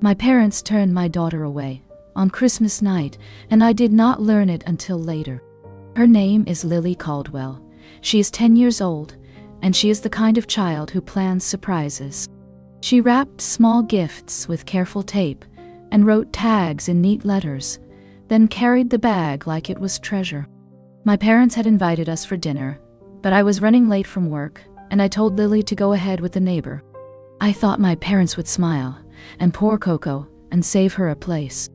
My parents turned my daughter away on Christmas night, and I did not learn it until later. Her name is Lily Caldwell. She is 10 years old, and she is the kind of child who plans surprises. She wrapped small gifts with careful tape and wrote tags in neat letters, then carried the bag like it was treasure. My parents had invited us for dinner, but I was running late from work, and I told Lily to go ahead with the neighbor. I thought my parents would smile and pour cocoa and save her a place.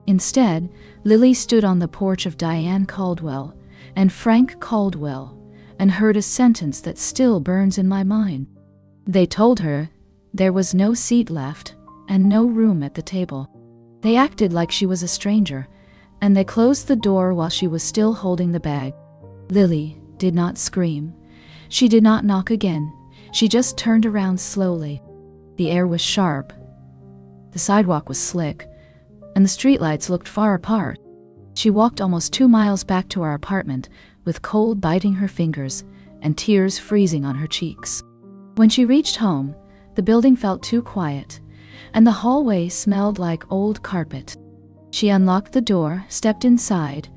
Instead, Lily stood on the porch of Diane Caldwell and Frank Caldwell and heard a sentence that still burns in my mind. They told her there was no seat left and no room at the table. They acted like she was a stranger, and they closed the door while she was still holding the bag. Lily did not scream. She did not knock again. She just turned around slowly. The air was sharp. The sidewalk was slick, and the streetlights looked far apart. She walked almost 2 miles back to our apartment, with cold biting her fingers and tears freezing on her cheeks. When she reached home, the building felt too quiet, and the hallway smelled like old carpet. She unlocked the door, stepped inside,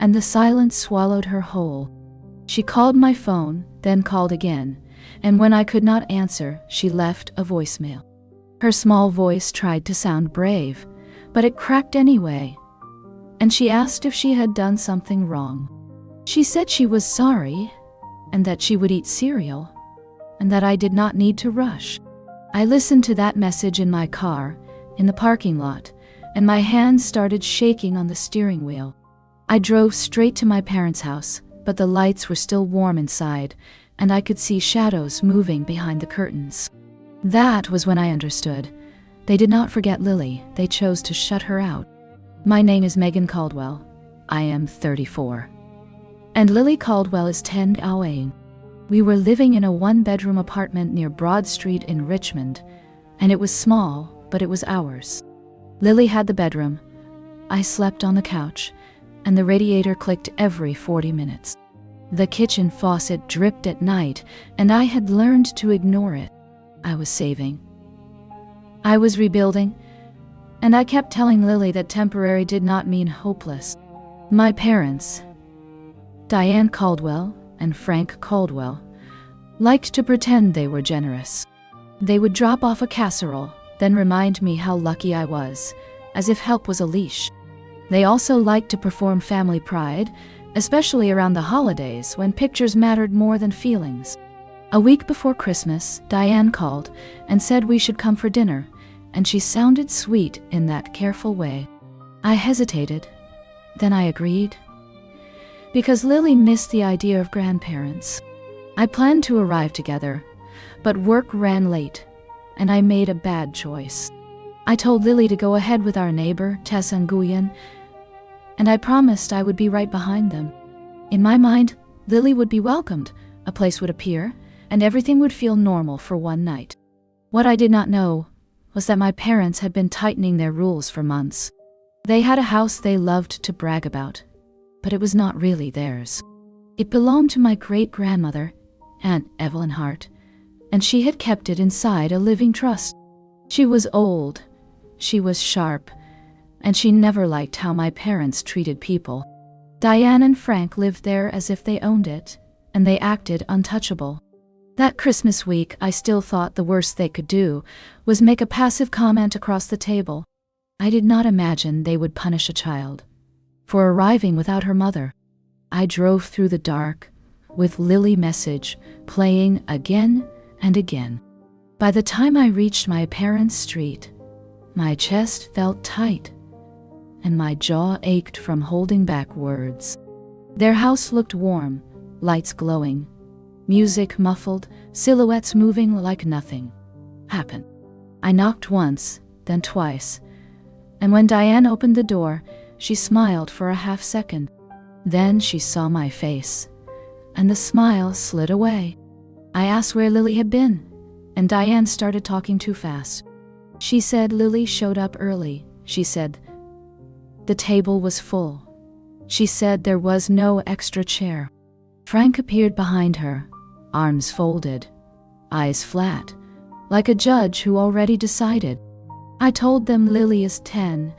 and the silence swallowed her whole. She called my phone, then called again, and when I could not answer, she left a voicemail. Her small voice tried to sound brave, but it cracked anyway, and she asked if she had done something wrong. She said she was sorry, and that she would eat cereal, and that I did not need to rush. I listened to that message in my car, in the parking lot, and my hands started shaking on the steering wheel. I drove straight to my parents' house, but the lights were still warm inside, and I could see shadows moving behind the curtains. That was when I understood. They did not forget Lily, they chose to shut her out. My name is Megan Caldwell. I am 34. And Lily Caldwell is 10 away. We were living in a 1-bedroom apartment near Broad Street in Richmond, and it was small, but it was ours. Lily had the bedroom. I slept on the couch, and the radiator clicked every 40 minutes. The kitchen faucet dripped at night, and I had learned to ignore it. I was saving. I was rebuilding, and I kept telling Lily that temporary did not mean hopeless. My parents, Diane Caldwell and Frank Caldwell, liked to pretend they were generous. They would drop off a casserole, then remind me how lucky I was, as if help was a leash. They also liked to perform family pride, especially around the holidays when pictures mattered more than feelings. A week before Christmas, Diane called and said we should come for dinner, and she sounded sweet in that careful way. I hesitated, then I agreed, because Lily missed the idea of grandparents. I planned to arrive together, but work ran late, and I made a bad choice. I told Lily to go ahead with our neighbor, Tess and Nguyen, and I promised I would be right behind them. In my mind, Lily would be welcomed, a place would appear, and everything would feel normal for one night. What I did not know was that my parents had been tightening their rules for months. They had a house they loved to brag about, but it was not really theirs. It belonged to my great-grandmother, Aunt Evelyn Hart, and she had kept it inside a living trust. She was old, she was sharp, and she never liked how my parents treated people. Diane and Frank lived there as if they owned it, and they acted untouchable. That Christmas week, I still thought the worst they could do was make a passive comment across the table. I did not imagine they would punish a child for arriving without her mother. I drove through the dark, with Lily message playing again and again. By the time I reached my parents' street, my chest felt tight, and my jaw ached from holding back words. Their house looked warm, lights glowing, music muffled, silhouettes moving like nothing happened. I knocked once, then twice, and when Diane opened the door, she smiled for a half second. Then she saw my face, and the smile slid away. I asked where Lily had been, and Diane started talking too fast. She said Lily showed up early. She said the table was full. She said there was no extra chair. Frank appeared behind her, arms folded, eyes flat, like a judge who already decided. I told them Lily is 10,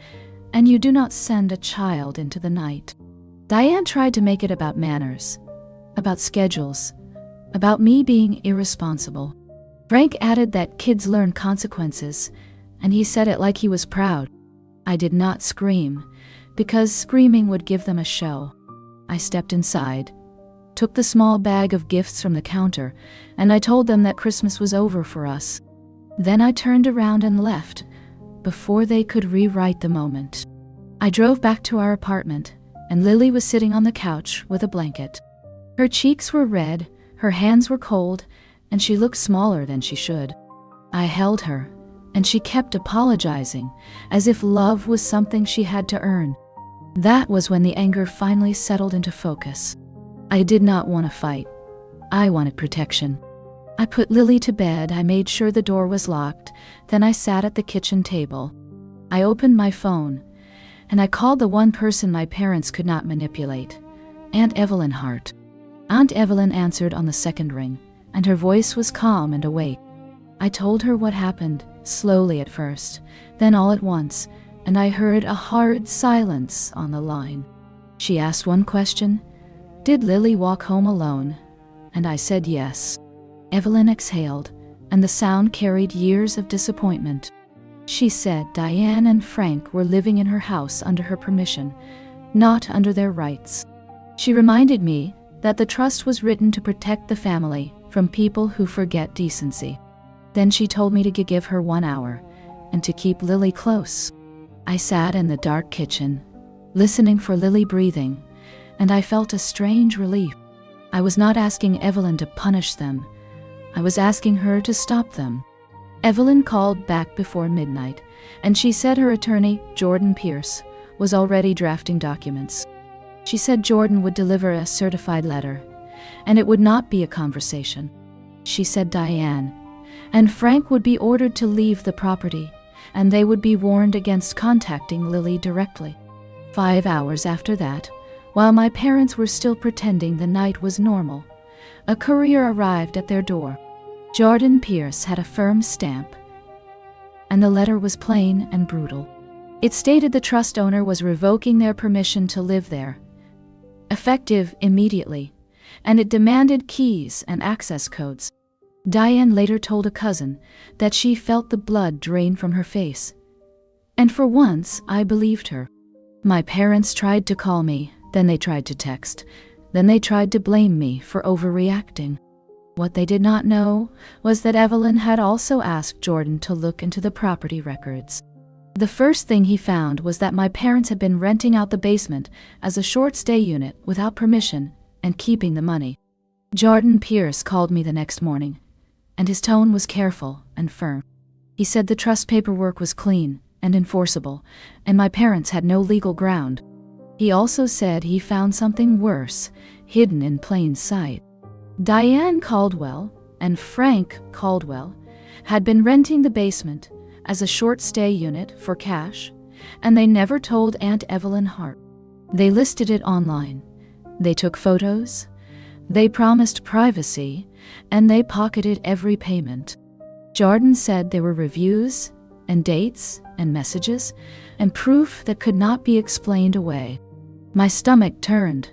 and you do not send a child into the night. Diane tried to make it about manners, about schedules, about me being irresponsible. Frank added that kids learn consequences, and he said it like he was proud. I did not scream, because screaming would give them a show. I stepped inside, took the small bag of gifts from the counter, and I told them that Christmas was over for us. Then I turned around and left, before they could rewrite the moment. I drove back to our apartment, and Lily was sitting on the couch with a blanket. Her cheeks were red, her hands were cold, and she looked smaller than she should. I held her, and she kept apologizing, as if love was something she had to earn. That was when the anger finally settled into focus. I did not want to fight. I wanted protection. I put Lily to bed, I made sure the door was locked, then I sat at the kitchen table. I opened my phone, and I called the one person my parents could not manipulate, Aunt Evelyn Hart. Aunt Evelyn answered on the second ring, and her voice was calm and awake. I told her what happened, slowly at first, then all at once, and I heard a hard silence on the line. She asked one question: did Lily walk home alone? And I said yes. Evelyn exhaled, and the sound carried years of disappointment. She said Diane and Frank were living in her house under her permission, not under their rights. She reminded me that the trust was written to protect the family from people who forget decency. Then she told me to give her 1 hour, and to keep Lily close. I sat in the dark kitchen, listening for Lily breathing, and I felt a strange relief. I was not asking Evelyn to punish them. I was asking her to stop them. Evelyn called back before midnight, and she said her attorney, Jordan Pierce, was already drafting documents. She said Jordan would deliver a certified letter, and it would not be a conversation. She said Diane and Frank would be ordered to leave the property, and they would be warned against contacting Lily directly. 5 hours after that, while my parents were still pretending the night was normal, a courier arrived at their door. Jordan Pierce had a firm stamp, and the letter was plain and brutal. It stated the trust owner was revoking their permission to live there, effective immediately, and it demanded keys and access codes. Diane later told a cousin that she felt the blood drain from her face, and for once I believed her. My parents tried to call me, then they tried to text, then they tried to blame me for overreacting. What they did not know was that Evelyn had also asked Jordan to look into the property records. The first thing he found was that my parents had been renting out the basement as a short-stay unit without permission and keeping the money. Jordan Pierce called me the next morning, and his tone was careful and firm. He said the trust paperwork was clean and enforceable, and my parents had no legal ground. He also said he found something worse, hidden in plain sight. Diane Caldwell and Frank Caldwell had been renting the basement as a short-stay unit for cash, and they never told Aunt Evelyn Hart. They listed it online. They took photos. They promised privacy, and they pocketed every payment. Jordan said there were reviews and dates and messages and proof that could not be explained away. My stomach turned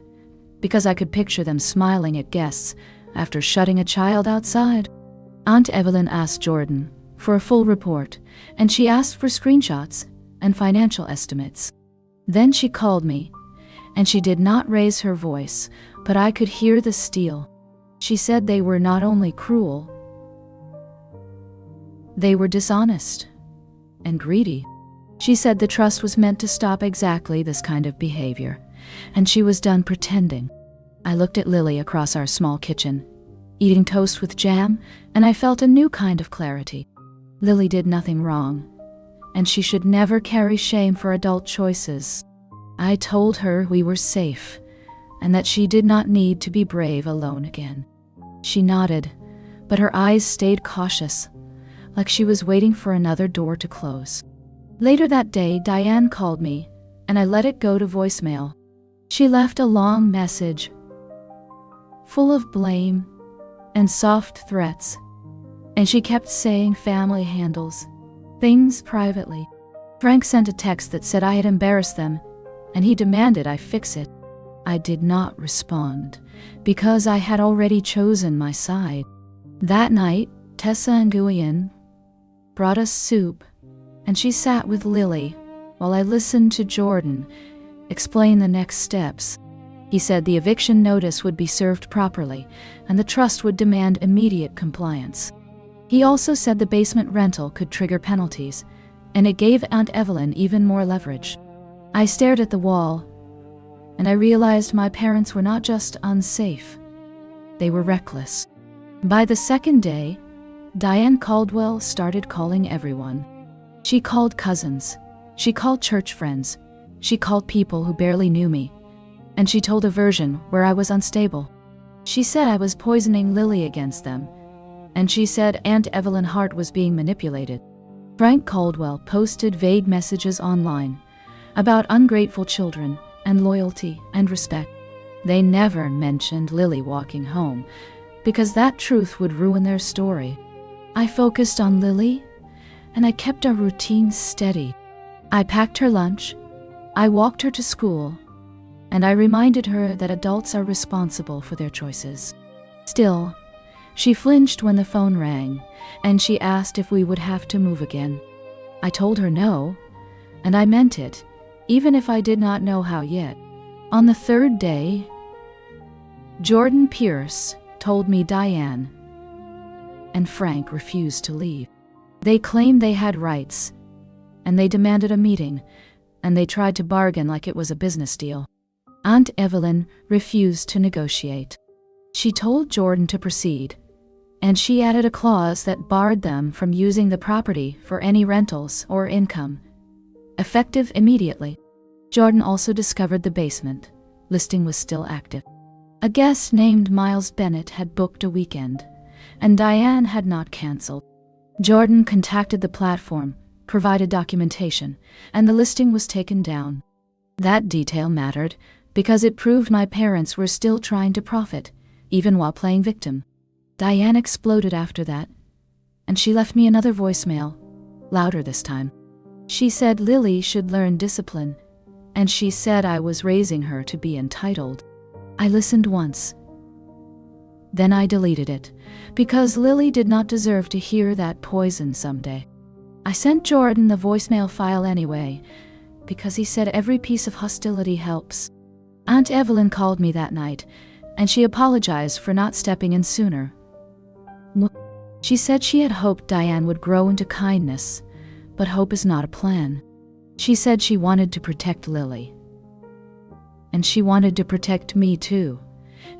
because I could picture them smiling at guests after shutting a child outside. Aunt Evelyn asked Jordan for a full report, and she asked for screenshots and financial estimates. Then she called me, and she did not raise her voice, but I could hear the steel. She said they were not only cruel, they were dishonest and greedy. She said the trust was meant to stop exactly this kind of behavior, and she was done pretending. I looked at Lily across our small kitchen, eating toast with jam, and I felt a new kind of clarity. Lily did nothing wrong, and she should never carry shame for adult choices. I told her we were safe, and that she did not need to be brave alone again. She nodded, but her eyes stayed cautious, like she was waiting for another door to close. Later that day, Diane called me, and I let it go to voicemail. She left a long message, full of blame and soft threats, and she kept saying family handles, things privately. Frank sent a text that said I had embarrassed them, and he demanded I fix it. I did not respond, because I had already chosen my side. That night, Tessa and Nguyen brought us soup, and she sat with Lily while I listened to Jordan explain the next steps. He said the eviction notice would be served properly, and the trust would demand immediate compliance. He also said the basement rental could trigger penalties, and it gave Aunt Evelyn even more leverage. I stared at the wall, and I realized my parents were not just unsafe, they were reckless. By the second day, Diane Caldwell started calling everyone. She called cousins, she called church friends, she called people who barely knew me, and she told a version where I was unstable. She said I was poisoning Lily against them, and she said Aunt Evelyn Hart was being manipulated. Frank Caldwell posted vague messages online about ungrateful children and loyalty and respect. They never mentioned Lily walking home, because that truth would ruin their story. I focused on Lily, and I kept our routine steady. I packed her lunch, I walked her to school, and I reminded her that adults are responsible for their choices. Still, she flinched when the phone rang, and she asked if we would have to move again. I told her no, and I meant it, even if I did not know how yet. On the third day, Jordan Pierce told me Diane and Frank refused to leave. They claimed they had rights, and they demanded a meeting, and they tried to bargain like it was a business deal. Aunt Evelyn refused to negotiate. She told Jordan to proceed, and she added a clause that barred them from using the property for any rentals or income, effective immediately. Jordan also discovered the basement listing was still active. A guest named Miles Bennett had booked a weekend, and Diane had not canceled. Jordan contacted the platform, provided documentation, and the listing was taken down. That detail mattered because it proved my parents were still trying to profit, even while playing victim. Diane exploded after that, and she left me another voicemail, louder this time. She said Lily should learn discipline, and she said I was raising her to be entitled. I listened once. Then I deleted it, because Lily did not deserve to hear that poison someday. I sent Jordan the voicemail file anyway, because he said every piece of hostility helps. Aunt Evelyn called me that night, and she apologized for not stepping in sooner. She said she had hoped Diane would grow into kindness, but hope is not a plan. She said she wanted to protect Lily. And she wanted to protect me too,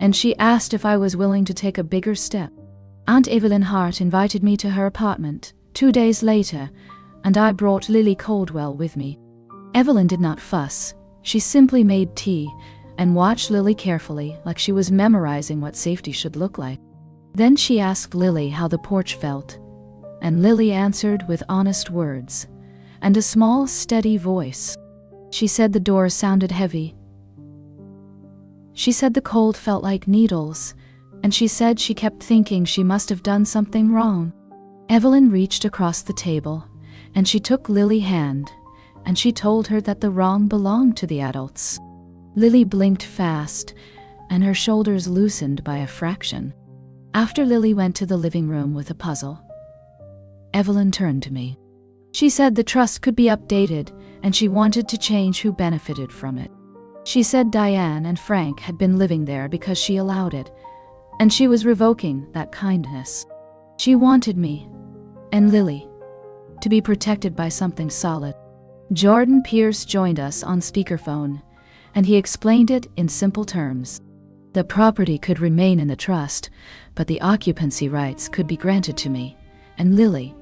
and she asked if I was willing to take a bigger step. Aunt Evelyn Hart invited me to her apartment 2 days later, and I brought Lily Caldwell with me. Evelyn did not fuss. She simply made tea and watched Lily carefully, like she was memorizing what safety should look like. Then she asked Lily how the porch felt, and Lily answered with honest words and a small, steady voice. She said the door sounded heavy. She said the cold felt like needles, and she said she kept thinking she must have done something wrong. Evelyn reached across the table, and she took Lily's hand, and she told her that the wrong belonged to the adults. Lily blinked fast, and her shoulders loosened by a fraction. After Lily went to the living room with a puzzle, Evelyn turned to me. She said the trust could be updated, and she wanted to change who benefited from it. She said Diane and Frank had been living there because she allowed it, and she was revoking that kindness. She wanted me, and Lily, to be protected by something solid. Jordan Pierce joined us on speakerphone, and he explained it in simple terms. The property could remain in the trust, but the occupancy rights could be granted to me and Lily,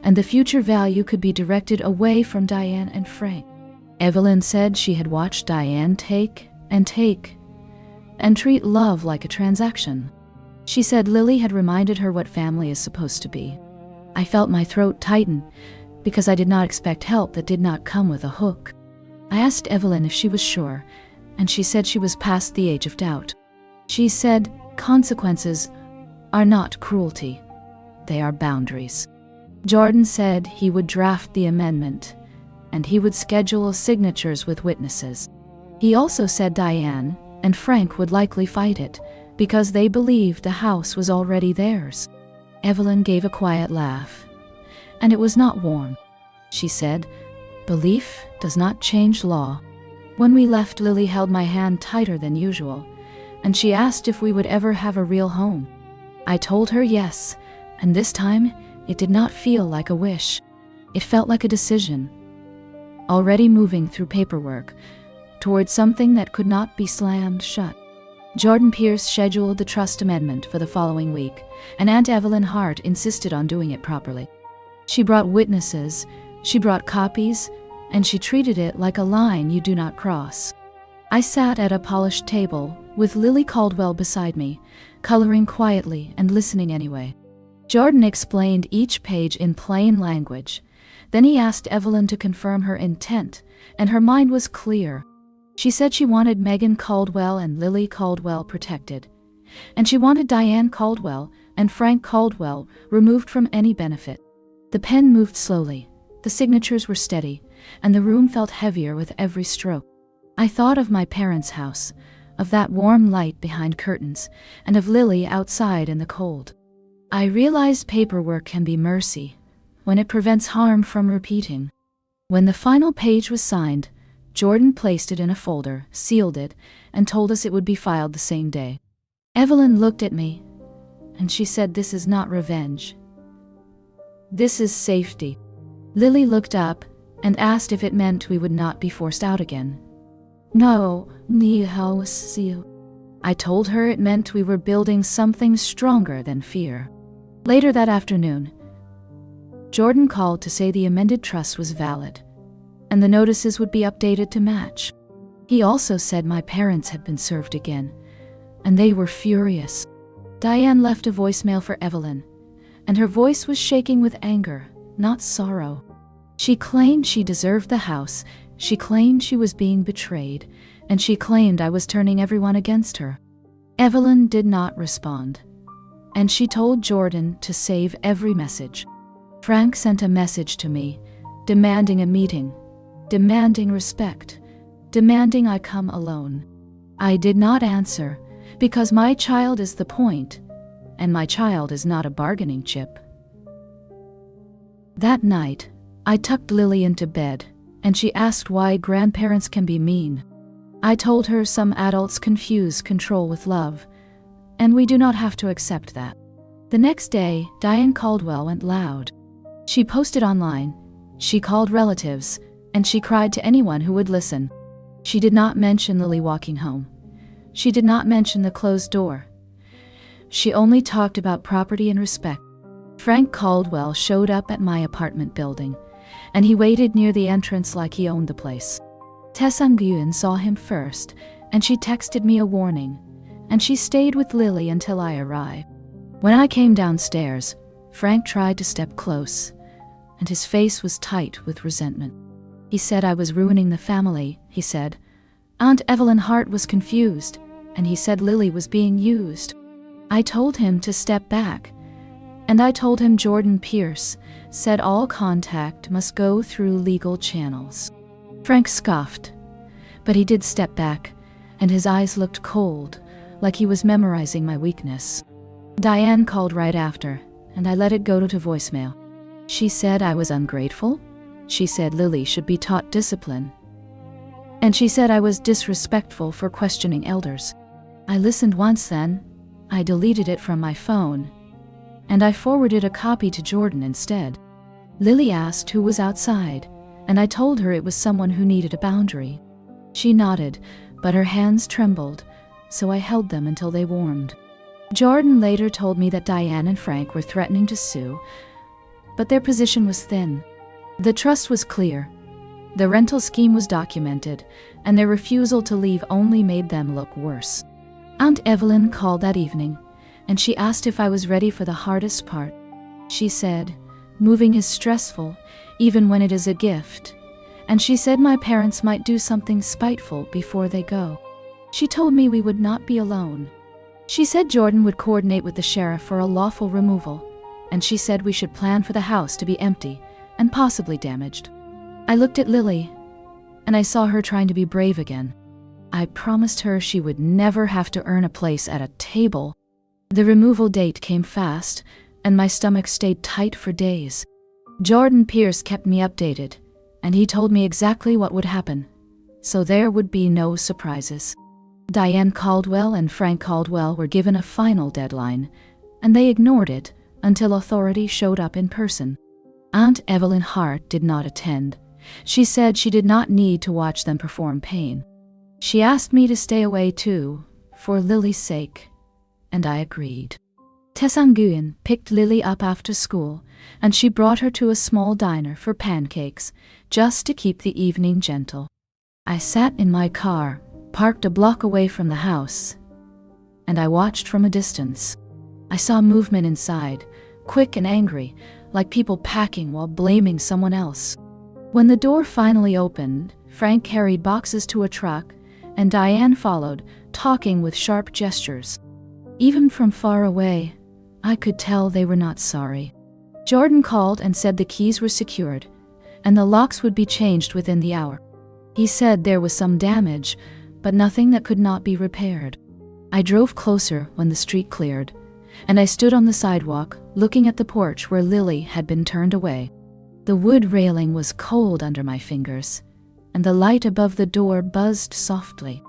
and the future value could be directed away from Diane and Frank. Evelyn said she had watched Diane take and treat love like a transaction. She said Lily had reminded her what family is supposed to be. I felt my throat tighten because I did not expect help that did not come with a hook. I asked Evelyn if she was sure, and she said she was past the age of doubt. She said consequences are not cruelty, they are boundaries. Jordan said he would draft the amendment, and he would schedule signatures with witnesses. He also said Diane and Frank would likely fight it, because they believed the house was already theirs. Evelyn gave a quiet laugh, and it was not warm. She said, "Belief does not change law." When we left, Lily held my hand tighter than usual, and she asked if we would ever have a real home. I told her yes, and this time it did not feel like a wish. It felt like a decision, already moving through paperwork towards something that could not be slammed shut. Jordan Pierce scheduled the trust amendment for the following week, and Aunt Evelyn Hart insisted on doing it properly. She brought witnesses, she brought copies, and she treated it like a line you do not cross. I sat at a polished table with Lily Caldwell beside me, coloring quietly and listening anyway. Jordan explained each page in plain language. Then he asked Evelyn to confirm her intent, and her mind was clear. She said she wanted Megan Caldwell and Lily Caldwell protected, and she wanted Diane Caldwell and Frank Caldwell removed from any benefit. The pen moved slowly, the signatures were steady, and the room felt heavier with every stroke. I thought of my parents' house, of that warm light behind curtains, and of Lily outside in the cold. I realized paperwork can be mercy when it prevents harm from repeating. When the final page was signed, Jordan placed it in a folder, sealed it, and told us it would be filed the same day. Evelyn looked at me, and she said, "This is not revenge. This is safety." Lily looked up and asked if it meant we would not be forced out again. "No, I told her it meant we were building something stronger than fear. Later that afternoon, Jordan called to say the amended trust was valid, and the notices would be updated to match. He also said my parents had been served again, and they were furious. Diane left a voicemail for Evelyn, and her voice was shaking with anger, not sorrow. She claimed she deserved the house, she claimed she was being betrayed, and she claimed I was turning everyone against her. Evelyn did not respond, and she told Jordan to save every message. Frank sent a message to me, demanding a meeting, demanding respect, demanding I come alone. I did not answer, because my child is the point, and my child is not a bargaining chip. That night, I tucked Lily into bed, and she asked why grandparents can be mean. I told her some adults confuse control with love, and we do not have to accept that. The next day, Diane Caldwell went loud. She posted online, she called relatives, and she cried to anyone who would listen. She did not mention Lily walking home. She did not mention the closed door. She only talked about property and respect. Frank Caldwell showed up at my apartment building, and he waited near the entrance like he owned the place. Tessa Nguyen saw him first, and she texted me a warning, and she stayed with Lily until I arrived. When I came downstairs, Frank tried to step close, and his face was tight with resentment. He said I was ruining the family, he said. Aunt Evelyn Hart was confused, and he said Lily was being used. I told him to step back, and I told him Jordan Pierce said all contact must go through legal channels. Frank scoffed, but he did step back, and his eyes looked cold, like he was memorizing my weakness. Diane called right after, and I let it go to voicemail. She said I was ungrateful. She said Lily should be taught discipline. And she said I was disrespectful for questioning elders. I listened once then. I deleted it from my phone, and I forwarded a copy to Jordan instead. Lily asked who was outside, and I told her it was someone who needed a boundary. She nodded, but her hands trembled, so I held them until they warmed. Jordan later told me that Diane and Frank were threatening to sue, but their position was thin. The trust was clear. The rental scheme was documented, and their refusal to leave only made them look worse. Aunt Evelyn called that evening, and she asked if I was ready for the hardest part. She said, moving is stressful, even when it is a gift, and she said my parents might do something spiteful before they go. She told me we would not be alone. She said Jordan would coordinate with the sheriff for a lawful removal, and she said we should plan for the house to be empty and possibly damaged. I looked at Lily, and I saw her trying to be brave again. I promised her she would never have to earn a place at a table. The removal date came fast, and my stomach stayed tight for days. Jordan Pierce kept me updated, and he told me exactly what would happen, so there would be no surprises. Diane Caldwell and Frank Caldwell were given a final deadline, and they ignored it until authority showed up in person. Aunt Evelyn Hart did not attend. She said she did not need to watch them perform pain. She asked me to stay away too, for Lily's sake, and I agreed. Tessa Nguyen picked Lily up after school, and she brought her to a small diner for pancakes, just to keep the evening gentle. I sat in my car, parked a block away from the house, and I watched from a distance. I saw movement inside, quick and angry, like people packing while blaming someone else. When the door finally opened, Frank carried boxes to a truck, and Diane followed, talking with sharp gestures. Even from far away, I could tell they were not sorry. Jordan called and said the keys were secured, and the locks would be changed within the hour. He said there was some damage, but nothing that could not be repaired. I drove closer when the street cleared, and I stood on the sidewalk, looking at the porch where Lily had been turned away. The wood railing was cold under my fingers, and the light above the door buzzed softly.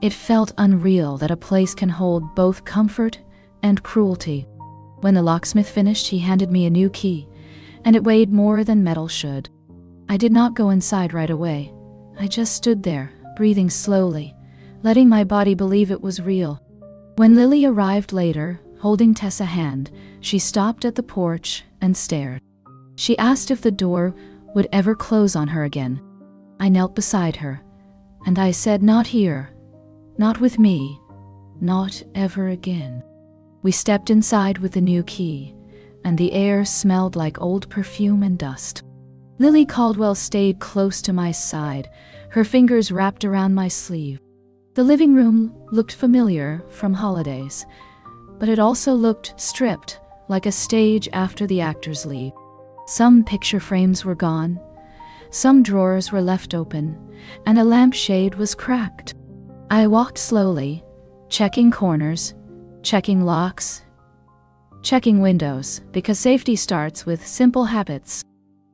It felt unreal that a place can hold both comfort and cruelty. When the locksmith finished, he handed me a new key, and it weighed more than metal should. I did not go inside right away. I just stood there, breathing slowly, letting my body believe it was real. When Lily arrived later, holding Tessa's hand, she stopped at the porch and stared. She asked if the door would ever close on her again. I knelt beside her, and I said, "Not here. Not with me. Not ever again." We stepped inside with the new key, and the air smelled like old perfume and dust. Lily Caldwell stayed close to my side, her fingers wrapped around my sleeve. The living room looked familiar from holidays, but it also looked stripped, like a stage after the actors leave. Some picture frames were gone, some drawers were left open, and a lampshade was cracked. I walked slowly, checking corners, checking locks, checking windows, because safety starts with simple habits.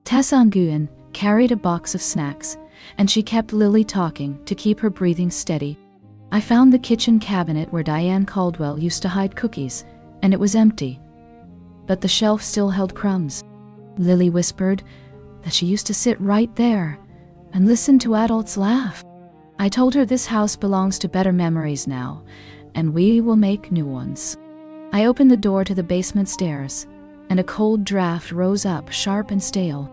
Tessa Nguyen carried a box of snacks, and she kept Lily talking to keep her breathing steady. I found the kitchen cabinet where Diane Caldwell used to hide cookies, and it was empty, but the shelf still held crumbs. Lily whispered that she used to sit right there and listen to adults laugh. I told her this house belongs to better memories now, and we will make new ones. I opened the door to the basement stairs, and a cold draft rose up, sharp and stale.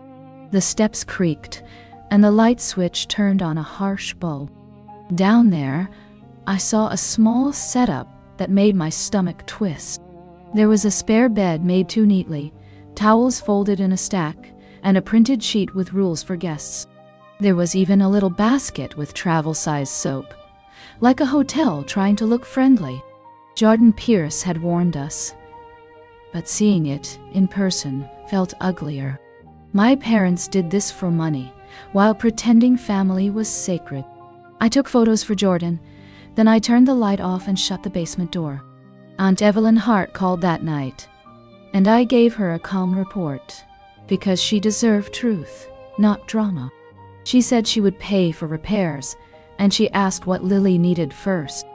The steps creaked, and the light switch turned on a harsh bulb. Down there, I saw a small setup that made my stomach twist. There was a spare bed made too neatly, towels folded in a stack, and a printed sheet with rules for guests. There was even a little basket with travel-sized soap, like a hotel trying to look friendly. Jordan Pierce had warned us, but seeing it in person felt uglier. My parents did this for money, while pretending family was sacred. I took photos for Jordan, then I turned the light off and shut the basement door. Aunt Evelyn Hart called that night, and I gave her a calm report, because she deserved truth, not drama. She said she would pay for repairs, and she asked what Lily needed first.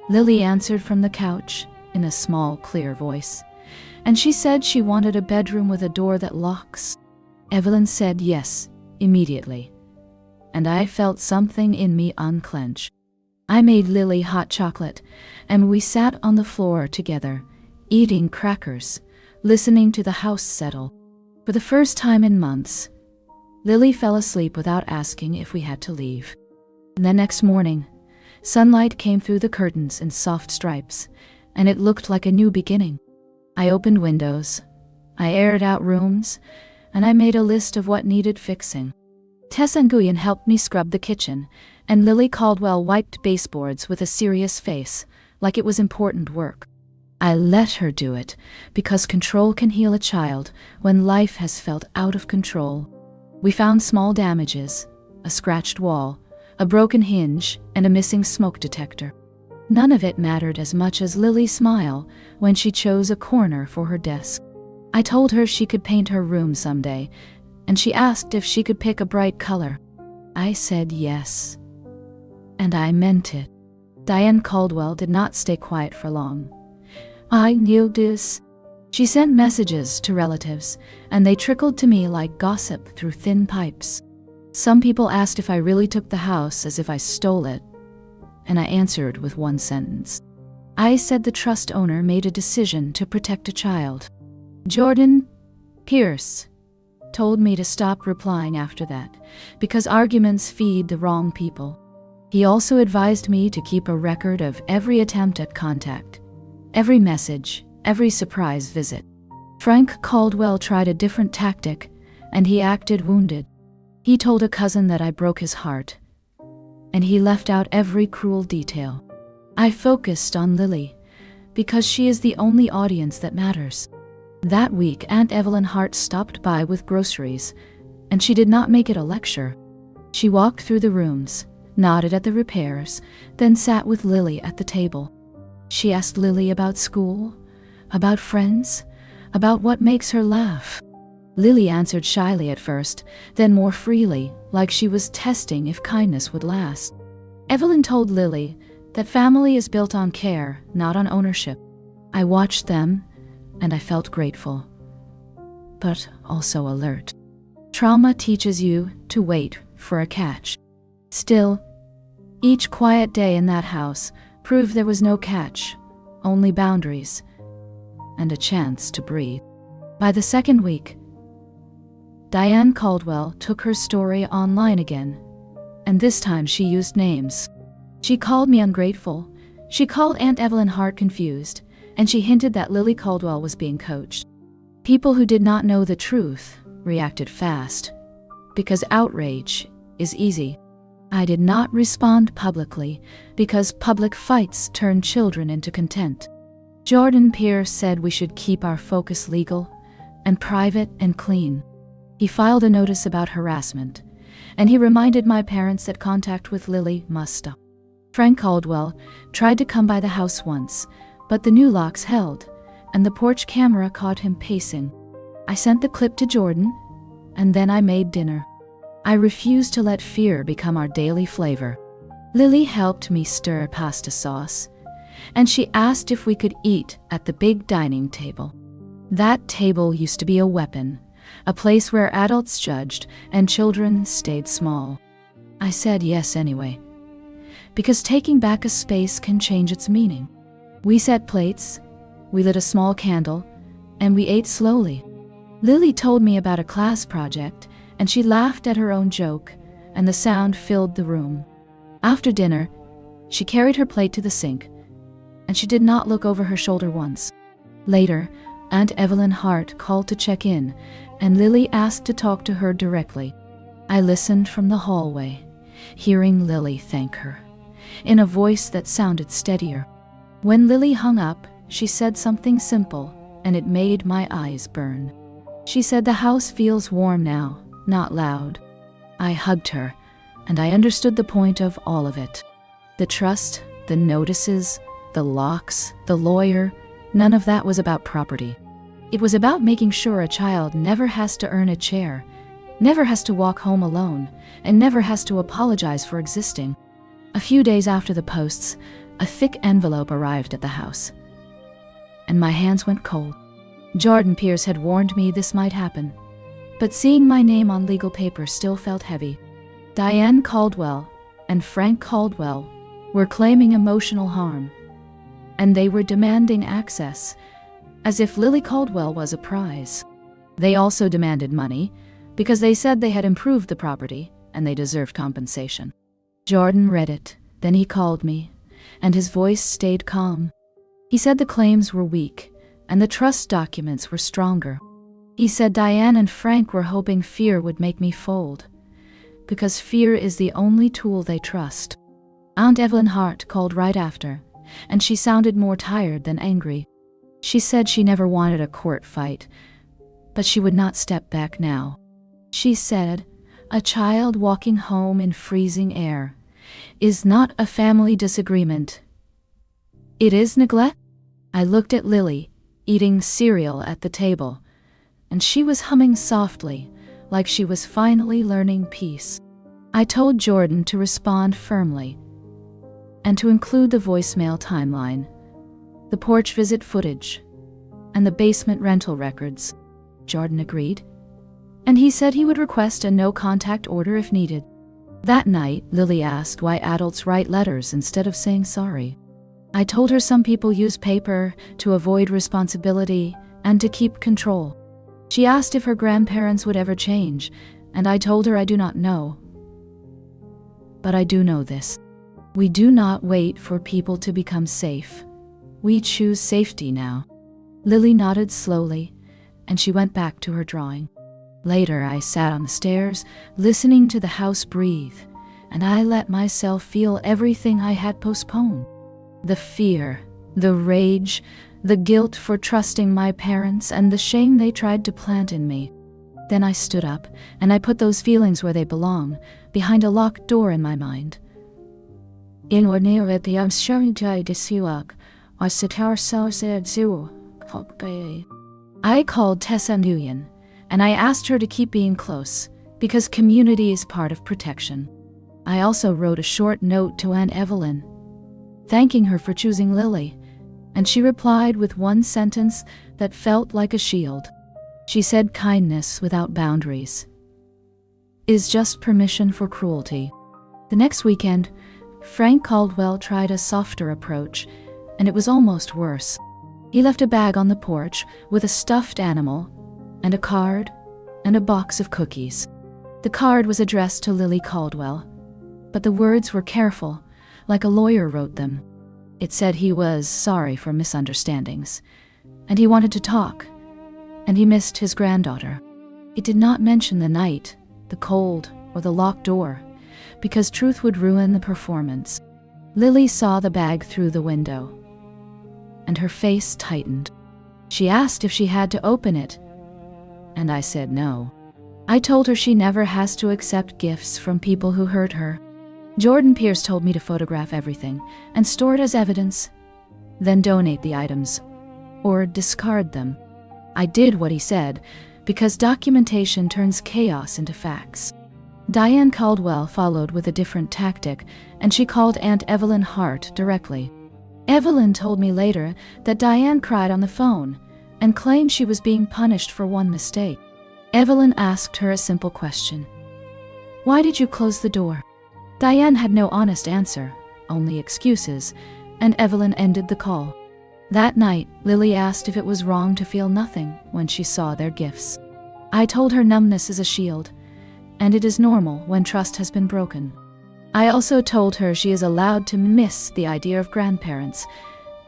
Lily answered from the couch in a small, clear voice, and she said she wanted a bedroom with a door that locks. Evelyn said yes, immediately, and I felt something in me unclench. I made Lily hot chocolate, and we sat on the floor together, eating crackers, listening to the house settle. For the first time in months, Lily fell asleep without asking if we had to leave. And the next morning, sunlight came through the curtains in soft stripes, and it looked like a new beginning. I opened windows, I aired out rooms, and I made a list of what needed fixing. Tessa Nguyen helped me scrub the kitchen, and Lily Caldwell wiped baseboards with a serious face, like it was important work. I let her do it because control can heal a child when life has felt out of control. We found small damages, a scratched wall, a broken hinge, and a missing smoke detector. None of it mattered as much as Lily's smile when she chose a corner for her desk. I told her she could paint her room someday, and she asked if she could pick a bright color. I said yes. And I meant it. Diane Caldwell did not stay quiet for long. I knew this. She sent messages to relatives, and they trickled to me like gossip through thin pipes. Some people asked if I really took the house as if I stole it, and I answered with one sentence. I said the trust owner made a decision to protect a child. Jordan Pierce told me to stop replying after that, because arguments feed the wrong people. He also advised me to keep a record of every attempt at contact, every message, every surprise visit. Frank Caldwell tried a different tactic, and he acted wounded. He told a cousin that I broke his heart, and he left out every cruel detail. I focused on Lily, because she is the only audience that matters. That week, Aunt Evelyn Hart stopped by with groceries, and she did not make it a lecture. She walked through the rooms, nodded at the repairs, then sat with Lily at the table. She asked Lily about school, about friends, about what makes her laugh. Lily answered shyly at first, then more freely, like she was testing if kindness would last. Evelyn told Lily that family is built on care, not on ownership. I watched them, and I felt grateful, but also alert. Trauma teaches you to wait for a catch. Still, each quiet day in that house proved there was no catch, only boundaries, and a chance to breathe. By the second week, Diane Caldwell took her story online again, and this time she used names. She called me ungrateful, she called Aunt Evelyn Hart confused, and she hinted that Lily Caldwell was being coached. People who did not know the truth reacted fast, because outrage is easy. I did not respond publicly, because public fights turn children into content. Jordan Pierce said we should keep our focus legal and private and clean. He filed a notice about harassment, and he reminded my parents that contact with Lily must stop. Frank Caldwell tried to come by the house once, but the new locks held, and the porch camera caught him pacing. I sent the clip to Jordan, and then I made dinner. I refused to let fear become our daily flavor. Lily helped me stir pasta sauce, and she asked if we could eat at the big dining table. That table used to be a weapon, a place where adults judged and children stayed small. I said yes anyway, because taking back a space can change its meaning. We set plates, we lit a small candle, and we ate slowly. Lily told me about a class project, and she laughed at her own joke, and the sound filled the room. After dinner, she carried her plate to the sink, and she did not look over her shoulder once. Later, Aunt Evelyn Hart called to check in, and Lily asked to talk to her directly. I listened from the hallway, hearing Lily thank her, in a voice that sounded steadier. When Lily hung up, she said something simple, and it made my eyes burn. She said the house feels warm now, not loud. I hugged her, and I understood the point of all of it. The trust, the notices, the locks, the lawyer, none of that was about property. It was about making sure a child never has to earn a chair, never has to walk home alone, and never has to apologize for existing. A few days after the posts, a thick envelope arrived at the house, and my hands went cold. Jordan Pierce had warned me this might happen, but seeing my name on legal paper still felt heavy. Diane Caldwell and Frank Caldwell were claiming emotional harm, and they were demanding access, as if Lily Caldwell was a prize. They also demanded money, because they said they had improved the property, and they deserved compensation. Jordan read it, then he called me, and his voice stayed calm. He said the claims were weak, and the trust documents were stronger. He said Diane and Frank were hoping fear would make me fold, because fear is the only tool they trust. Aunt Evelyn Hart called right after, and she sounded more tired than angry. She said she never wanted a court fight, but she would not step back now. She said, "A child walking home in freezing air is not a family disagreement. It is neglect." I looked at Lily, eating cereal at the table, and she was humming softly, like she was finally learning peace. I told Jordan to respond firmly, and to include the voicemail timeline, the porch visit footage, and the basement rental records. Jordan agreed, and he said he would request a no-contact order if needed. That night, Lily asked why adults write letters instead of saying sorry. I told her some people use paper to avoid responsibility and to keep control. She asked if her grandparents would ever change, and I told her I do not know. But I do know this. We do not wait for people to become safe. We choose safety now. Lily nodded slowly, and she went back to her drawing. Later, I sat on the stairs, listening to the house breathe, and I let myself feel everything I had postponed. The fear, the rage, the guilt for trusting my parents, and the shame they tried to plant in me. Then I stood up, and I put those feelings where they belong, behind a locked door in my mind. I called Tessa Nguyen, and I asked her to keep being close, because community is part of protection. I also wrote a short note to Aunt Evelyn, thanking her for choosing Lily, and she replied with one sentence that felt like a shield. She said kindness without boundaries is just permission for cruelty. The next weekend, Frank Caldwell tried a softer approach, and it was almost worse. He left a bag on the porch with a stuffed animal, and a card, and a box of cookies. The card was addressed to Lily Caldwell, but the words were careful, like a lawyer wrote them. It said he was sorry for misunderstandings, and he wanted to talk, and he missed his granddaughter. It did not mention the night, the cold, or the locked door, because truth would ruin the performance. Lily saw the bag through the window, and her face tightened. She asked if she had to open it, and I said no. I told her she never has to accept gifts from people who hurt her. Jordan Pierce told me to photograph everything and store it as evidence, then donate the items, or discard them. I did what he said, because documentation turns chaos into facts. Diane Caldwell followed with a different tactic, and she called Aunt Evelyn Hart directly. Evelyn told me later that Diane cried on the phone and claimed she was being punished for one mistake. Evelyn asked her a simple question. "Why did you close the door?" Diane had no honest answer, only excuses, and Evelyn ended the call. That night, Lily asked if it was wrong to feel nothing when she saw their gifts. I told her numbness is a shield, and it is normal when trust has been broken. I also told her she is allowed to miss the idea of grandparents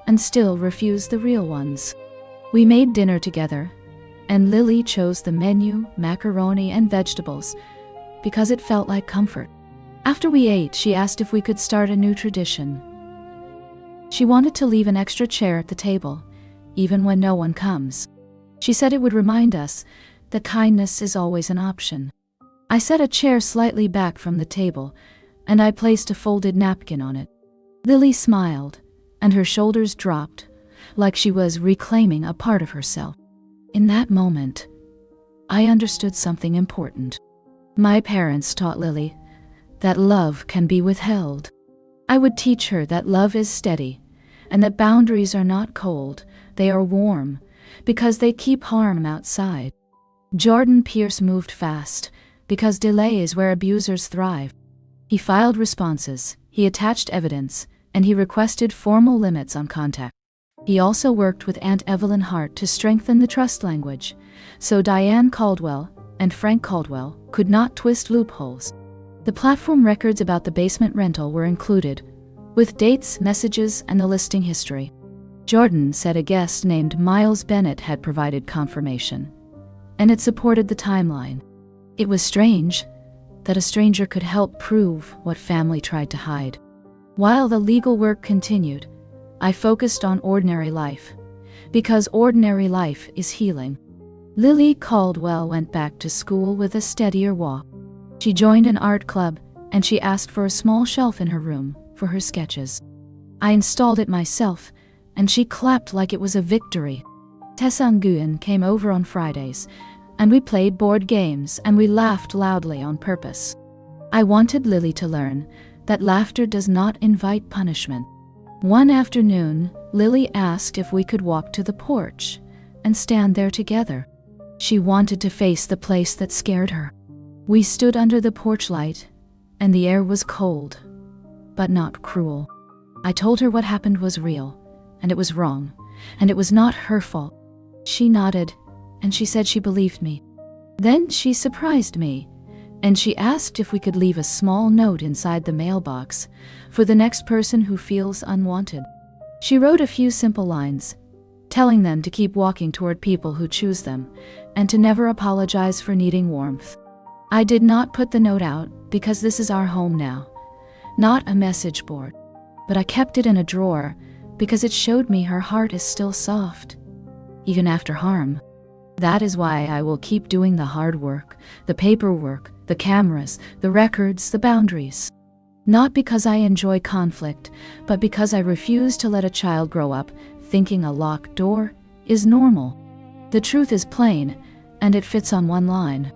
and still refuse the real ones. We made dinner together, and Lily chose the menu, macaroni, and vegetables because it felt like comfort. After we ate, she asked if we could start a new tradition. She wanted to leave an extra chair at the table, even when no one comes. She said it would remind us that kindness is always an option. I set a chair slightly back from the table, and I placed a folded napkin on it. Lily smiled, and her shoulders dropped, like she was reclaiming a part of herself. In that moment, I understood something important. My parents taught Lily that love can be withheld. I would teach her that love is steady, and that boundaries are not cold, they are warm, because they keep harm outside. Jordan Pierce moved fast, because delay is where abusers thrive. He filed responses, he attached evidence, and he requested formal limits on contact. He also worked with Aunt Evelyn Hart to strengthen the trust language, so Diane Caldwell and Frank Caldwell could not twist loopholes. The platform records about the basement rental were included, with dates, messages, and the listing history. Jordan said a guest named Miles Bennett had provided confirmation, and it supported the timeline. It was strange that a stranger could help prove what family tried to hide. While the legal work continued, I focused on ordinary life, because ordinary life is healing. Lily Caldwell went back to school with a steadier walk. She joined an art club, and she asked for a small shelf in her room for her sketches. I installed it myself, and she clapped like it was a victory. Tessa Nguyen came over on Fridays, and we played board games and we laughed loudly on purpose. I wanted Lily to learn that laughter does not invite punishment. One afternoon, Lily asked if we could walk to the porch and stand there together. She wanted to face the place that scared her. We stood under the porch light, and the air was cold, but not cruel. I told her what happened was real, and it was wrong, and it was not her fault. She nodded, and she said she believed me. Then she surprised me, and she asked if we could leave a small note inside the mailbox for the next person who feels unwanted. She wrote a few simple lines, telling them to keep walking toward people who choose them, and to never apologize for needing warmth. I did not put the note out because this is our home now, not a message board, but I kept it in a drawer because it showed me her heart is still soft, even after harm. That is why I will keep doing the hard work, the paperwork, the cameras, the records, the boundaries. Not because I enjoy conflict, but because I refuse to let a child grow up thinking a locked door is normal. The truth is plain, and it fits on one line.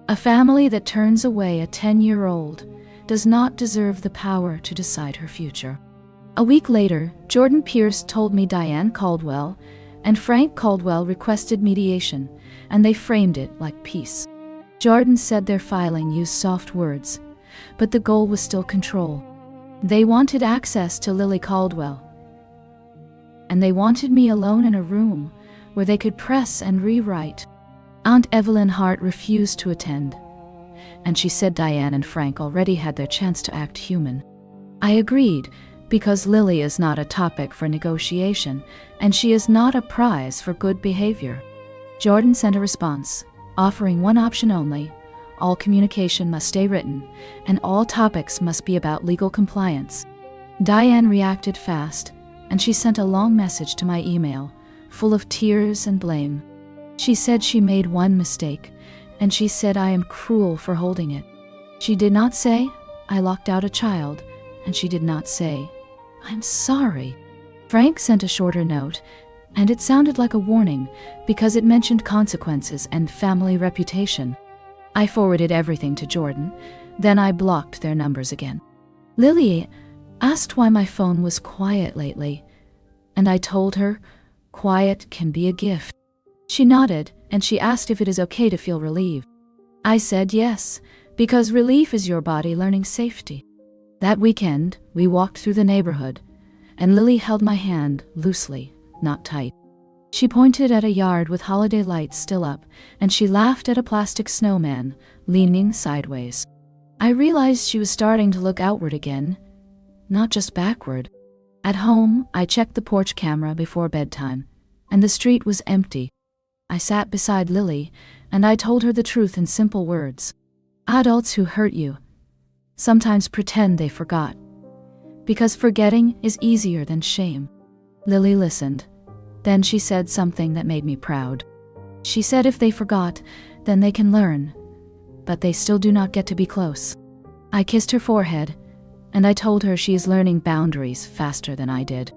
A family that turns away a 10-year-old does not deserve the power to decide her future. A week later, Jordan Pierce told me Diane Caldwell and Frank Caldwell requested mediation, and they framed it like peace. Jordan said their filing used soft words, but the goal was still control. They wanted access to Lily Caldwell, and they wanted me alone in a room where they could press and rewrite. Aunt Evelyn Hart refused to attend, and she said Diane and Frank already had their chance to act human. I agreed, because Lily is not a topic for negotiation, and she is not a prize for good behavior. Jordan sent a response, offering one option only: all communication must stay written, and all topics must be about legal compliance. Diane reacted fast, and she sent a long message to my email, full of tears and blame. She said she made one mistake, and she said I am cruel for holding it. She did not say I locked out a child, and she did not say I'm sorry. Frank sent a shorter note, and it sounded like a warning because it mentioned consequences and family reputation. I forwarded everything to Jordan, then I blocked their numbers again. Lily asked why my phone was quiet lately, and I told her quiet can be a gift. She nodded, and she asked if it is okay to feel relieved. I said yes, because relief is your body learning safety. That weekend, we walked through the neighborhood, and Lily held my hand loosely, not tight. She pointed at a yard with holiday lights still up, and she laughed at a plastic snowman, leaning sideways. I realized she was starting to look outward again, not just backward. At home, I checked the porch camera before bedtime, and the street was empty. I sat beside Lily, and I told her the truth in simple words. Adults who hurt you sometimes pretend they forgot, because forgetting is easier than shame. Lily listened. Then she said something that made me proud. She said if they forgot, then they can learn, but they still do not get to be close. I kissed her forehead, and I told her she is learning boundaries faster than I did.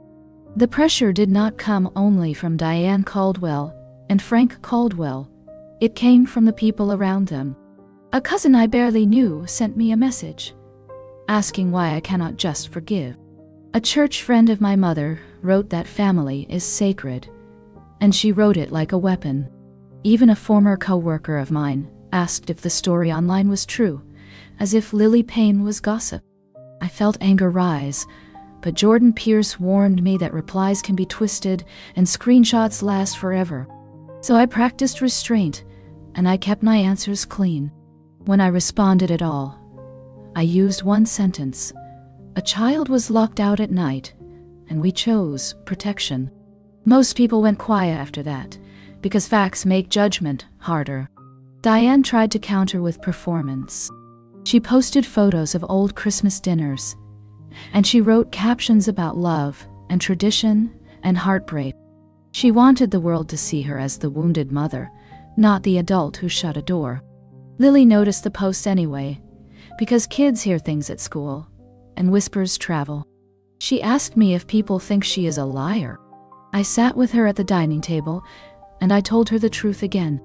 The pressure did not come only from Diane Caldwell and Frank Caldwell. It came from the people around them. A cousin I barely knew sent me a message, asking why I cannot just forgive. A church friend of my mother wrote that family is sacred, and she wrote it like a weapon. Even a former co-worker of mine asked if the story online was true, as if Lily Payne was gossip. I felt anger rise, but Jordan Pierce warned me that replies can be twisted and screenshots last forever. So I practiced restraint, and I kept my answers clean. When I responded at all, I used one sentence. A child was locked out at night, and we chose protection. Most people went quiet after that, because facts make judgment harder. Diane tried to counter with performance. She posted photos of old Christmas dinners, and she wrote captions about love and tradition and heartbreak. She wanted the world to see her as the wounded mother, not the adult who shut a door. Lily noticed the posts anyway, because kids hear things at school, and whispers travel. She asked me if people think she is a liar. I sat with her at the dining table, and I told her the truth again.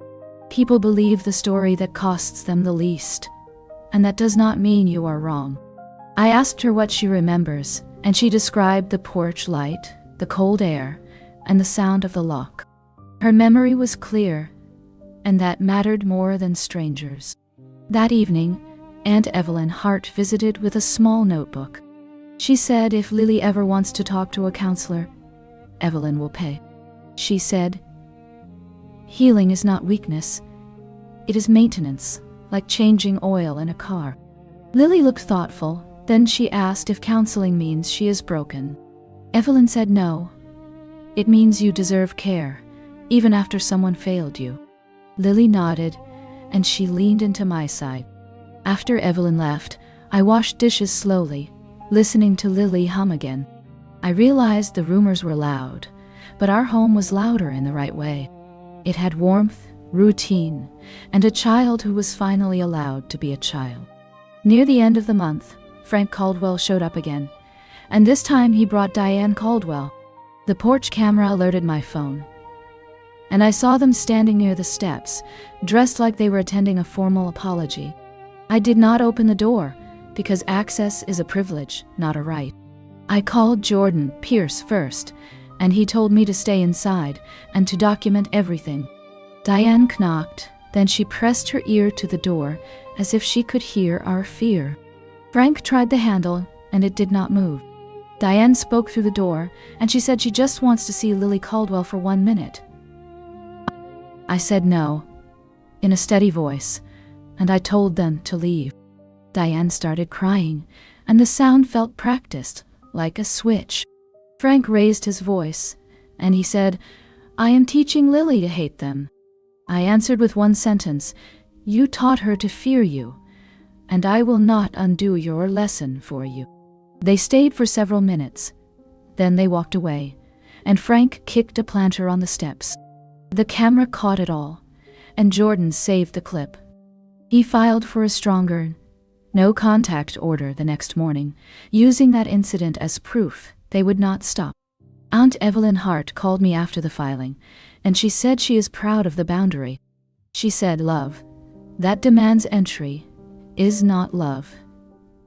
People believe the story that costs them the least, and that does not mean you are wrong. I asked her what she remembers, and she described the porch light, the cold air, and the sound of the lock. Her memory was clear, and that mattered more than strangers. That evening, Aunt Evelyn Hart visited with a small notebook. She said if Lily ever wants to talk to a counselor, Evelyn will pay. She said, "Healing is not weakness. It is maintenance, like changing oil in a car." Lily looked thoughtful, then she asked if counseling means she is broken. Evelyn said no. It means you deserve care, even after someone failed you. Lily nodded, and she leaned into my side. After Evelyn left, I washed dishes slowly, listening to Lily hum again. I realized the rumors were loud, but our home was louder in the right way. It had warmth, routine, and a child who was finally allowed to be a child. Near the end of the month, Frank Caldwell showed up again, and this time he brought Diane Caldwell. The porch camera alerted my phone, and I saw them standing near the steps, dressed like they were attending a formal apology. I did not open the door, because access is a privilege, not a right. I called Jordan Pierce first, and he told me to stay inside and to document everything. Diane knocked, then she pressed her ear to the door as if she could hear our fear. Frank tried the handle, and it did not move. Diane spoke through the door, and she said she just wants to see Lily Caldwell for 1 minute. I said no, in a steady voice, and I told them to leave. Diane started crying, and the sound felt practiced, like a switch. Frank raised his voice, and he said, "I am teaching Lily to hate them." I answered with one sentence, "You taught her to fear you, and I will not undo your lesson for you." They stayed for several minutes. Then they walked away, and Frank kicked a planter on the steps. The camera caught it all, and Jordan saved the clip. He filed for a stronger no-contact order the next morning, using that incident as proof they would not stop. Aunt Evelyn Hart called me after the filing, and she said she is proud of the boundary. She said, "Love that demands entry is not love.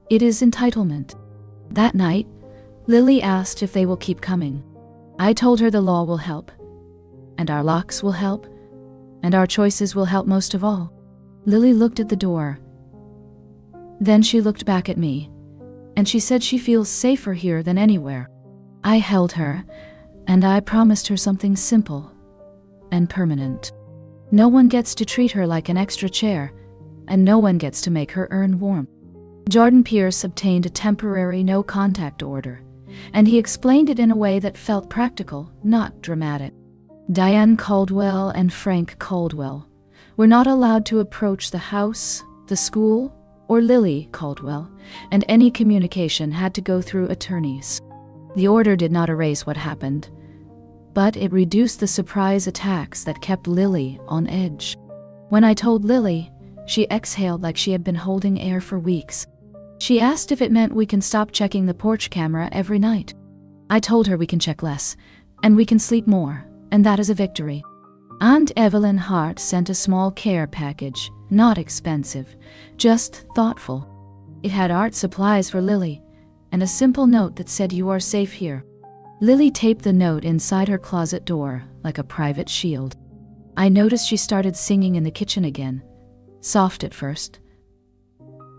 It is entitlement." That night, Lily asked if they will keep coming. I told her the law will help, and our locks will help, and our choices will help most of all. Lily looked at the door. Then she looked back at me, and she said she feels safer here than anywhere. I held her, and I promised her something simple and permanent. No one gets to treat her like an extra chair, and no one gets to make her earn warmth. Jordan Pierce obtained a temporary no-contact order, and he explained it in a way that felt practical, not dramatic. Diane Caldwell and Frank Caldwell were not allowed to approach the house, the school, or Lily Caldwell, and any communication had to go through attorneys. The order did not erase what happened, but it reduced the surprise attacks that kept Lily on edge. When I told Lily, she exhaled like she had been holding air for weeks. She asked if it meant we can stop checking the porch camera every night. I told her we can check less, and we can sleep more, and that is a victory. Aunt Evelyn Hart sent a small care package, not expensive, just thoughtful. It had art supplies for Lily, and a simple note that said, "You are safe here." Lily taped the note inside her closet door like a private shield. I noticed she started singing in the kitchen again, soft at first,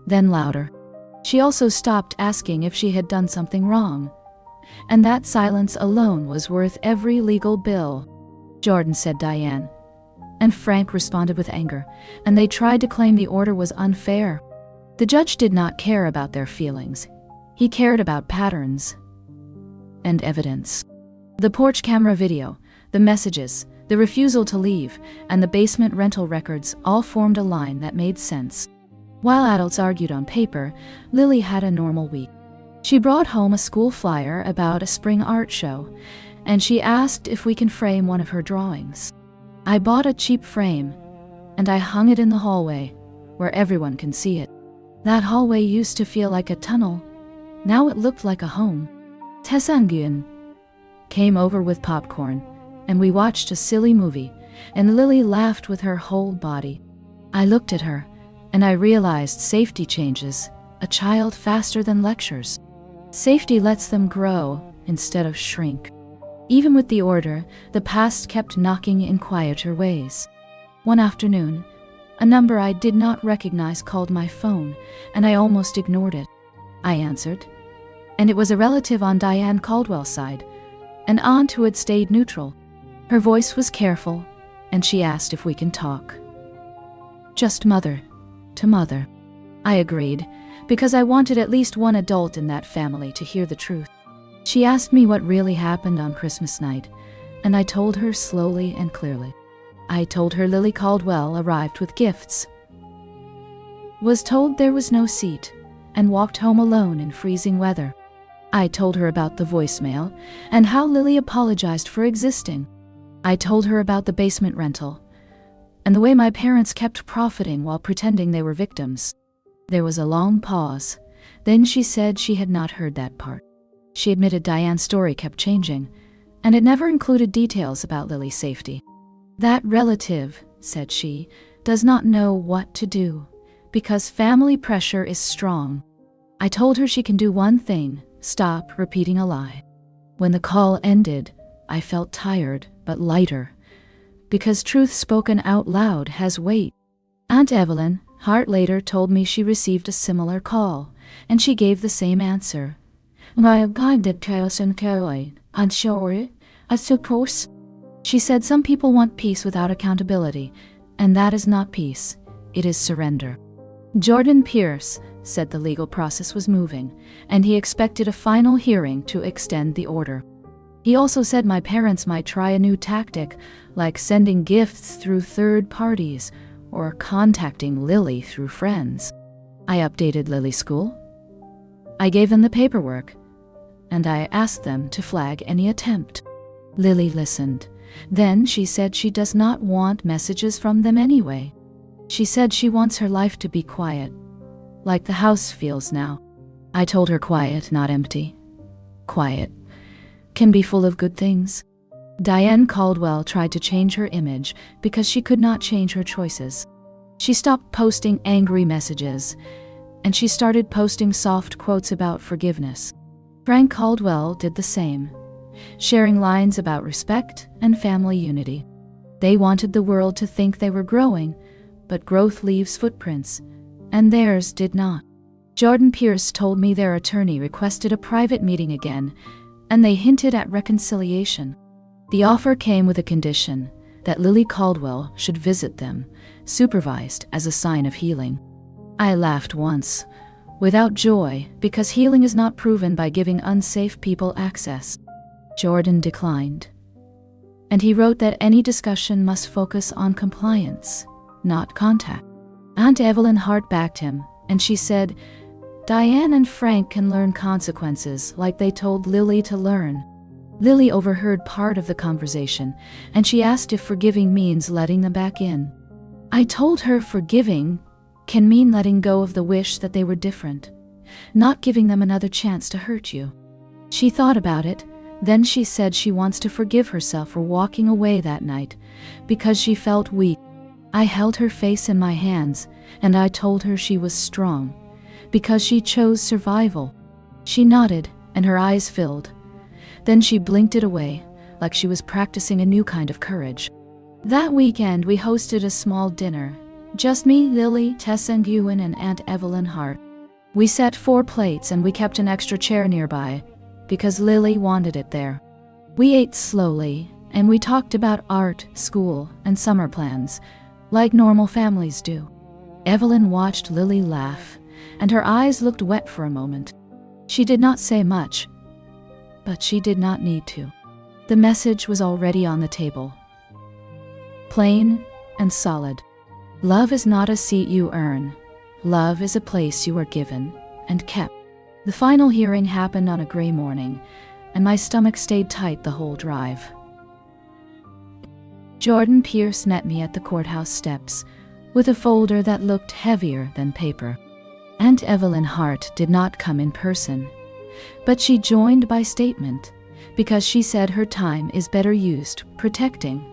then louder. She also stopped asking if she had done something wrong, and that silence alone was worth every legal bill. Jordan said Diane, and Frank responded with anger, and they tried to claim the order was unfair. The judge did not care about their feelings. He cared about patterns and evidence. The porch camera video, the messages, the refusal to leave, and the basement rental records all formed a line that made sense. While adults argued on paper, Lily had a normal week. She brought home a school flyer about a spring art show, and she asked if we can frame one of her drawings. I bought a cheap frame, and I hung it in the hallway, where everyone can see it. That hallway used to feel like a tunnel. Now it looked like a home. Tae came over with popcorn, and we watched a silly movie, and Lily laughed with her whole body. I looked at her, and I realized safety changes a child faster than lectures. Safety lets them grow instead of shrink. Even with the order, the past kept knocking in quieter ways. One afternoon, a number I did not recognize called my phone, and I almost ignored it. I answered, and it was a relative on Diane Caldwell's side, an aunt who had stayed neutral. Her voice was careful, and she asked if we can talk. Just mother to mother. I agreed, because I wanted at least one adult in that family to hear the truth. She asked me what really happened on Christmas night, and I told her slowly and clearly. I told her Lily Caldwell arrived with gifts, was told there was no seat, and walked home alone in freezing weather. I told her about the voicemail and how Lily apologized for existing. I told her about the basement rental and the way my parents kept profiting while pretending they were victims. There was a long pause. Then she said she had not heard that part. She admitted Diane's story kept changing, and it never included details about Lily's safety. That relative, said she, does not know what to do, because family pressure is strong. I told her she can do one thing, stop repeating a lie. When the call ended, I felt tired but lighter, because truth spoken out loud has weight. Aunt Evelyn Hart later told me she received a similar call, and she gave the same answer. I suppose. She said some people want peace without accountability, and that is not peace, it is surrender. Jordan Pierce said the legal process was moving, and he expected a final hearing to extend the order. He also said my parents might try a new tactic, like sending gifts through third parties or contacting Lily through friends. I updated Lily's school. I gave them the paperwork, and I asked them to flag any attempt. Lily listened. Then she said she does not want messages from them anyway. She said she wants her life to be quiet, like the house feels now. I told her quiet, not empty. Quiet can be full of good things. Diane Caldwell tried to change her image because she could not change her choices. She stopped posting angry messages, and she started posting soft quotes about forgiveness. Frank Caldwell did the same, sharing lines about respect and family unity. They wanted the world to think they were growing, but growth leaves footprints, and theirs did not. Jordan Pierce told me their attorney requested a private meeting again, and they hinted at reconciliation. The offer came with a condition that Lily Caldwell should visit them, supervised as a sign of healing. I laughed once, without joy, because healing is not proven by giving unsafe people access. Jordan declined, and he wrote that any discussion must focus on compliance, not contact. Aunt Evelyn Hart backed him, and she said, Diane and Frank can learn consequences like they told Lily to learn. Lily overheard part of the conversation, and she asked if forgiving means letting them back in. I told her forgiving can mean letting go of the wish that they were different, not giving them another chance to hurt you. She thought about it, then she said she wants to forgive herself for walking away that night, because she felt weak. I held her face in my hands, and I told her she was strong, because she chose survival. She nodded, and her eyes filled. Then she blinked it away, like she was practicing a new kind of courage. That weekend we hosted a small dinner. Just me, Lily, Tess and Ewan, and Aunt Evelyn Hart. We set 4 plates and we kept an extra chair nearby, because Lily wanted it there. We ate slowly, and we talked about art, school, and summer plans, like normal families do. Evelyn watched Lily laugh, and her eyes looked wet for a moment. She did not say much, but she did not need to. The message was already on the table. Plain and solid. Love is not a seat you earn. Love is a place you are given and kept. The final hearing happened on a gray morning, and my stomach stayed tight the whole drive. Jordan Pierce met me at the courthouse steps with a folder that looked heavier than paper. Aunt Evelyn Hart did not come in person, but she joined by statement because she said her time is better used protecting,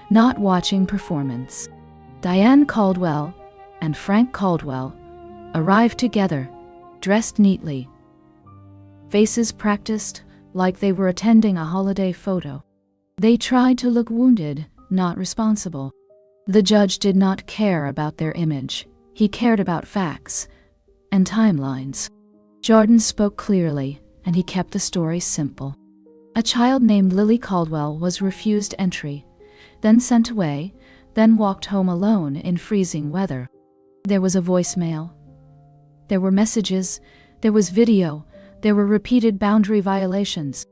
not watching performance. Diane Caldwell and Frank Caldwell arrived together, dressed neatly, faces practiced like they were attending a holiday photo. They tried to look wounded, not responsible. The judge did not care about their image. He cared about facts and timelines. Jordan spoke clearly, and he kept the story simple. A child named Lily Caldwell was refused entry, then sent away, then walked home alone in freezing weather. There was a voicemail. There were messages. There was video. There were repeated boundary violations.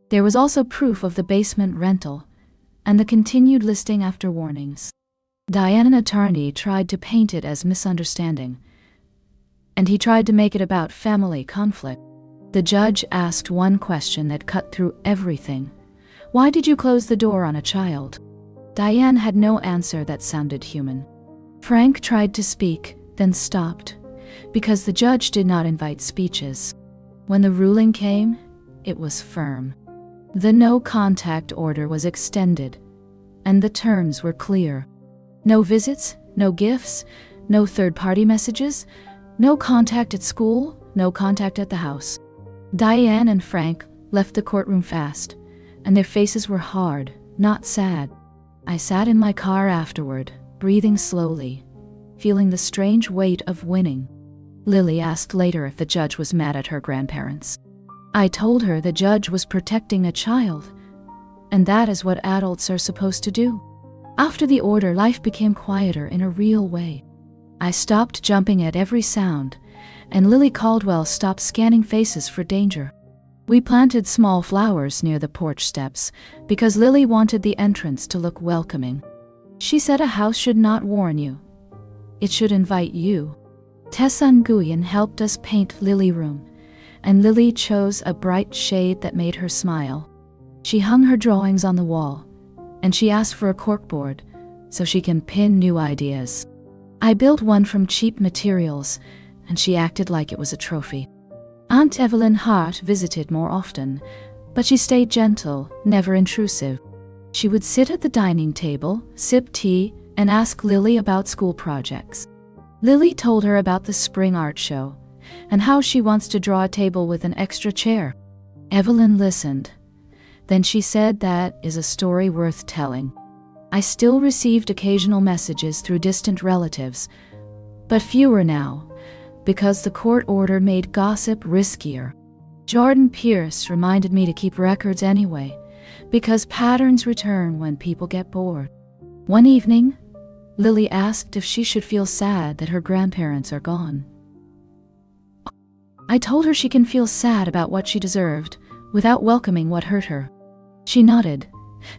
There was also proof of the basement rental and the continued listing after warnings. Diane, attorney, tried to paint it as misunderstanding, and he tried to make it about family conflict. The judge asked one question that cut through everything. Why did you close the door on a child? Diane had no answer that sounded human. Frank tried to speak, then stopped, because the judge did not invite speeches. When the ruling came, it was firm. The no-contact order was extended, and the terms were clear. No visits, no gifts, no third-party messages, no contact at school, no contact at the house. Diane and Frank left the courtroom fast, and their faces were hard, not sad. I sat in my car afterward, breathing slowly, feeling the strange weight of winning. Lily asked later if the judge was mad at her grandparents. I told her the judge was protecting a child, and that is what adults are supposed to do. After the order, life became quieter in a real way. I stopped jumping at every sound, and Lily Caldwell stopped scanning faces for danger. We planted small flowers near the porch steps because Lily wanted the entrance to look welcoming. She said a house should not warn you. It should invite you. Tessa Nguyen helped us paint Lily room, and Lily chose a bright shade that made her smile. She hung her drawings on the wall, and she asked for a corkboard so she can pin new ideas. I built one from cheap materials, and she acted like it was a trophy. Aunt Evelyn Hart visited more often, but she stayed gentle, never intrusive. She would sit at the dining table, sip tea, and ask Lily about school projects. Lily told her about the spring art show and how she wants to draw a table with an extra chair. Evelyn listened. Then she said that is a story worth telling. I still received occasional messages through distant relatives, but fewer now, because the court order made gossip riskier. Jordan Pierce reminded me to keep records anyway, because patterns return when people get bored. One evening, Lily asked if she should feel sad that her grandparents are gone. I told her she can feel sad about what she deserved, without welcoming what hurt her. She nodded.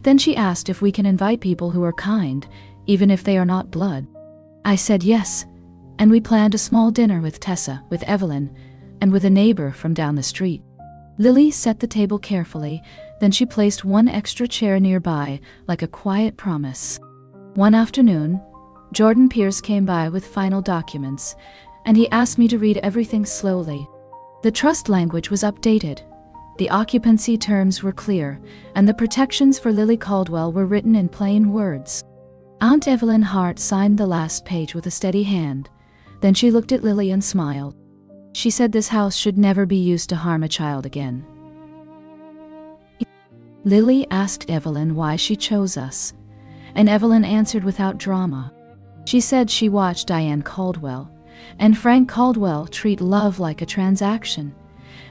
Then she asked if we can invite people who are kind, even if they are not blood. I said yes, and we planned a small dinner with Tessa, with Evelyn, and with a neighbor from down the street. Lily set the table carefully, then she placed one extra chair nearby, like a quiet promise. One afternoon, Jordan Pierce came by with final documents, and he asked me to read everything slowly. The trust language was updated. The occupancy terms were clear, and the protections for Lily Caldwell were written in plain words. Aunt Evelyn Hart signed the last page with a steady hand. Then she looked at Lily and smiled. She said this house should never be used to harm a child again. Lily asked Evelyn why she chose us, and Evelyn answered without drama. She said she watched Diane Caldwell and Frank Caldwell treat love like a transaction,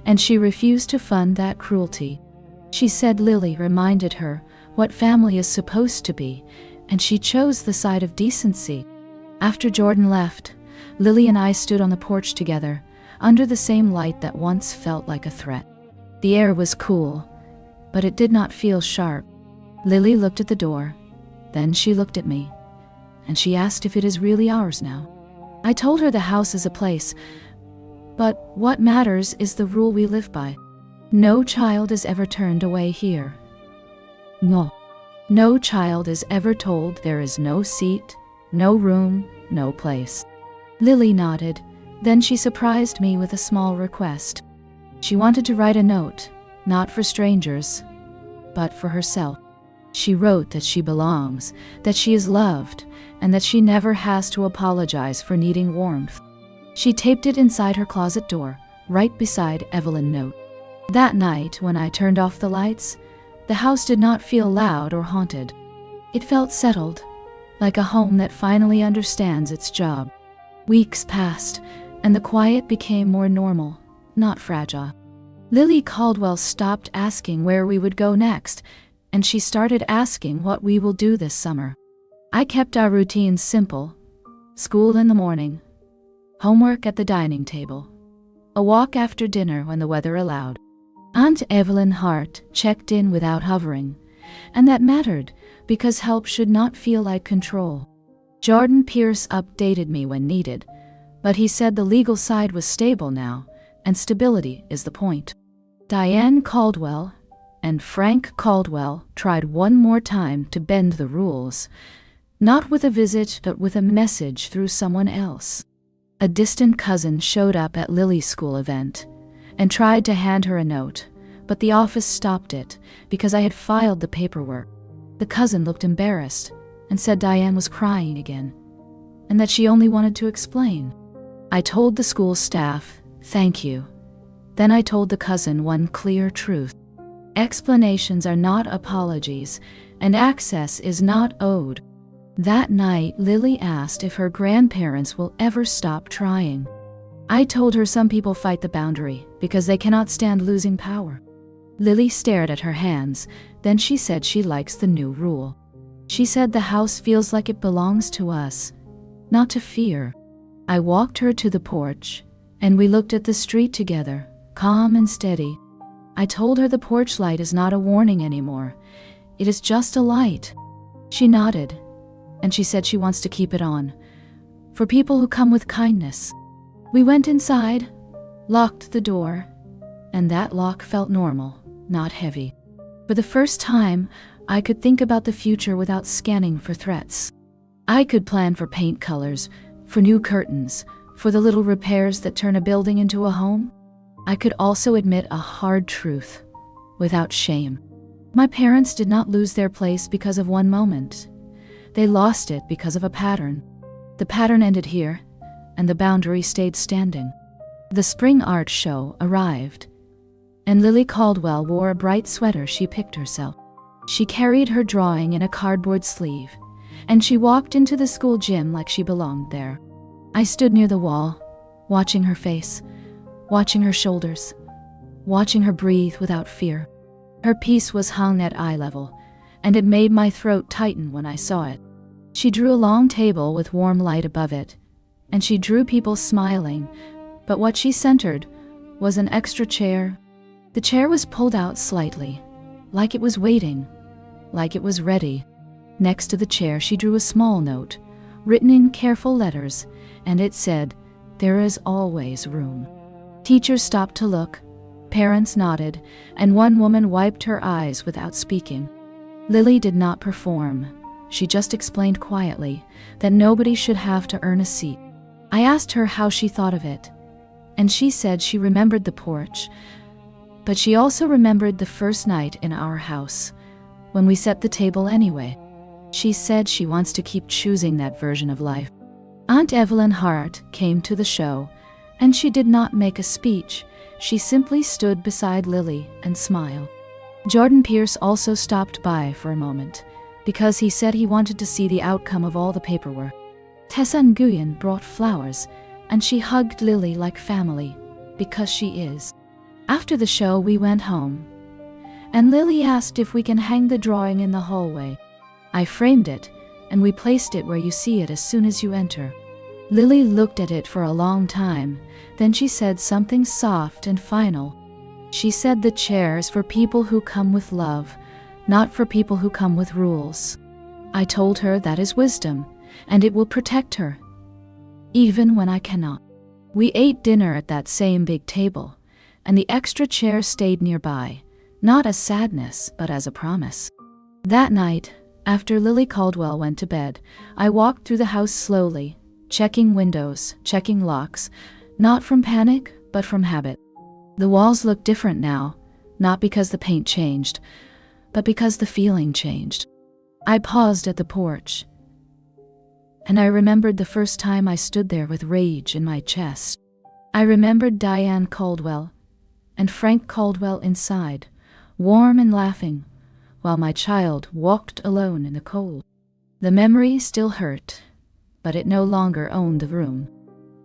and she refused to fund that cruelty. She said Lily reminded her what family is supposed to be, and she chose the side of decency. After Jordan left, Lily and I stood on the porch together, under the same light that once felt like a threat. The air was cool, but it did not feel sharp. Lily looked at the door, then she looked at me, and she asked if it is really ours now. I told her the house is a place, but what matters is the rule we live by. No child is ever turned away here. No. No child is ever told there is no seat, no room, no place. Lily nodded. Then she surprised me with a small request. She wanted to write a note, not for strangers, but for herself. She wrote that she belongs, that she is loved, and that she never has to apologize for needing warmth. She taped it inside her closet door, right beside Evelyn's note. That night, when I turned off the lights, the house did not feel loud or haunted. It felt settled, like a home that finally understands its job. Weeks passed, and the quiet became more normal, not fragile. Lily Caldwell stopped asking where we would go next, and she started asking what we will do this summer. I kept our routines simple: school in the morning, homework at the dining table, a walk after dinner when the weather allowed. Aunt Evelyn Hart checked in without hovering, and that mattered because help should not feel like control. Jordan Pierce updated me when needed, but he said the legal side was stable now, and stability is the point. Diane Caldwell and Frank Caldwell tried one more time to bend the rules, not with a visit but with a message through someone else. A distant cousin showed up at Lily's school event and tried to hand her a note, but the office stopped it because I had filed the paperwork. The cousin looked embarrassed and said Diane was crying again, and that she only wanted to explain. I told the school staff, "Thank you." Then I told the cousin one clear truth. Explanations are not apologies, and access is not owed. That night, Lily asked if her grandparents will ever stop trying. I told her some people fight the boundary because they cannot stand losing power. Lily stared at her hands, then she said she likes the new rule. She said the house feels like it belongs to us, not to fear. I walked her to the porch, and we looked at the street together, calm and steady. I told her the porch light is not a warning anymore. It is just a light. She nodded, and she said she wants to keep it on, for people who come with kindness. We went inside, locked the door, and that lock felt normal, not heavy. For the first time, I could think about the future without scanning for threats. I could plan for paint colors, for new curtains, for the little repairs that turn a building into a home. I could also admit a hard truth, without shame. My parents did not lose their place because of one moment. They lost it because of a pattern. The pattern ended here, and the boundary stayed standing. The spring art show arrived, and Lily Caldwell wore a bright sweater she picked herself. She carried her drawing in a cardboard sleeve, and she walked into the school gym like she belonged there. I stood near the wall, watching her face, watching her shoulders, watching her breathe without fear. Her piece was hung at eye level, and it made my throat tighten when I saw it. She drew a long table with warm light above it, and she drew people smiling, but what she centered was an extra chair. The chair was pulled out slightly, like it was waiting, like it was ready. Next to the chair she drew a small note, written in careful letters, and it said, "There is always room." Teachers stopped to look, parents nodded, and one woman wiped her eyes without speaking. Lily did not perform. She just explained quietly that nobody should have to earn a seat. I asked her how she thought of it, and she said she remembered the porch, but she also remembered the first night in our house, when we set the table anyway. She said she wants to keep choosing that version of life. Aunt Evelyn Hart came to the show, and she did not make a speech. She simply stood beside Lily and smiled. Jordan Pierce also stopped by for a moment, because he said he wanted to see the outcome of all the paperwork. Tessa Nguyen brought flowers, and she hugged Lily like family, because she is. After the show, we went home, and Lily asked if we can hang the drawing in the hallway. I framed it, and we placed it where you see it as soon as you enter. Lily looked at it for a long time, then she said something soft and final. She said the chair is for people who come with love, not for people who come with rules. I told her that is wisdom, and it will protect her, even when I cannot. We ate dinner at that same big table, and the extra chair stayed nearby, not as sadness, but as a promise. That night, after Lily Caldwell went to bed, I walked through the house slowly, checking windows, checking locks, not from panic, but from habit. The walls looked different now, not because the paint changed, but because the feeling changed. I paused at the porch, and I remembered the first time I stood there with rage in my chest. I remembered Diane Caldwell and Frank Caldwell inside, warm and laughing, while my child walked alone in the cold. The memory still hurt, but it no longer owned the room.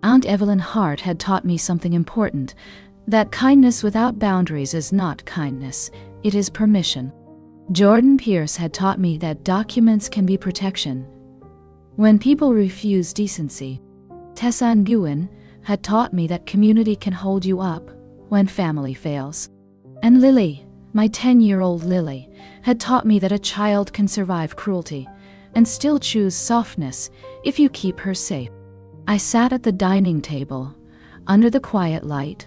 Aunt Evelyn Hart had taught me something important, that kindness without boundaries is not kindness, it is permission. Jordan Pierce had taught me that documents can be protection when people refuse decency. Tessa Nguyen had taught me that community can hold you up when family fails. And Lily, my 10-year-old Lily, had taught me that a child can survive cruelty and still choose softness if you keep her safe. I sat at the dining table, under the quiet light,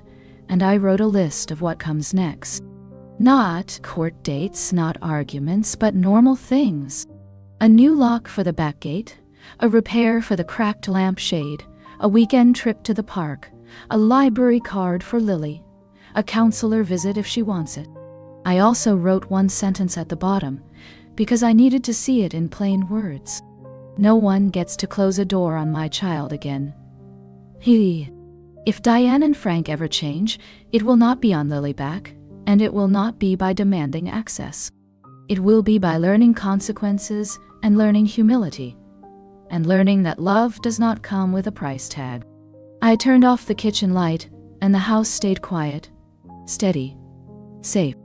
and I wrote a list of what comes next. Not court dates, not arguments, but normal things. A new lock for the back gate, a repair for the cracked lampshade, a weekend trip to the park, a library card for Lily, a counselor visit if she wants it. I also wrote one sentence at the bottom, because I needed to see it in plain words. No one gets to close a door on my child again. If Diane and Frank ever change, it will not be on Lily back, and it will not be by demanding access. It will be by learning consequences and learning humility, and learning that love does not come with a price tag. I turned off the kitchen light, and the house stayed quiet, steady, safe.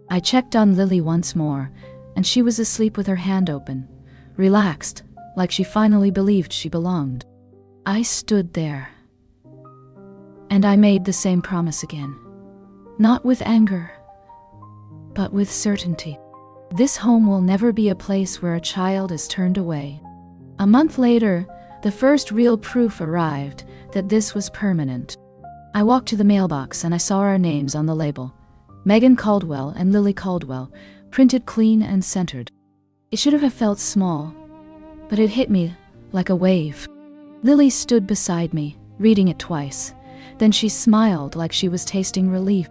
I checked on Lily once more, and she was asleep with her hand open, relaxed, like she finally believed she belonged. I stood there, and I made the same promise again. Not with anger, but with certainty. This home will never be a place where a child is turned away. A month later, the first real proof arrived that this was permanent. I walked to the mailbox and I saw our names on the label. Megan Caldwell and Lily Caldwell, printed clean and centered. It should have felt small, but it hit me like a wave. Lily stood beside me, reading it twice. Then she smiled like she was tasting relief.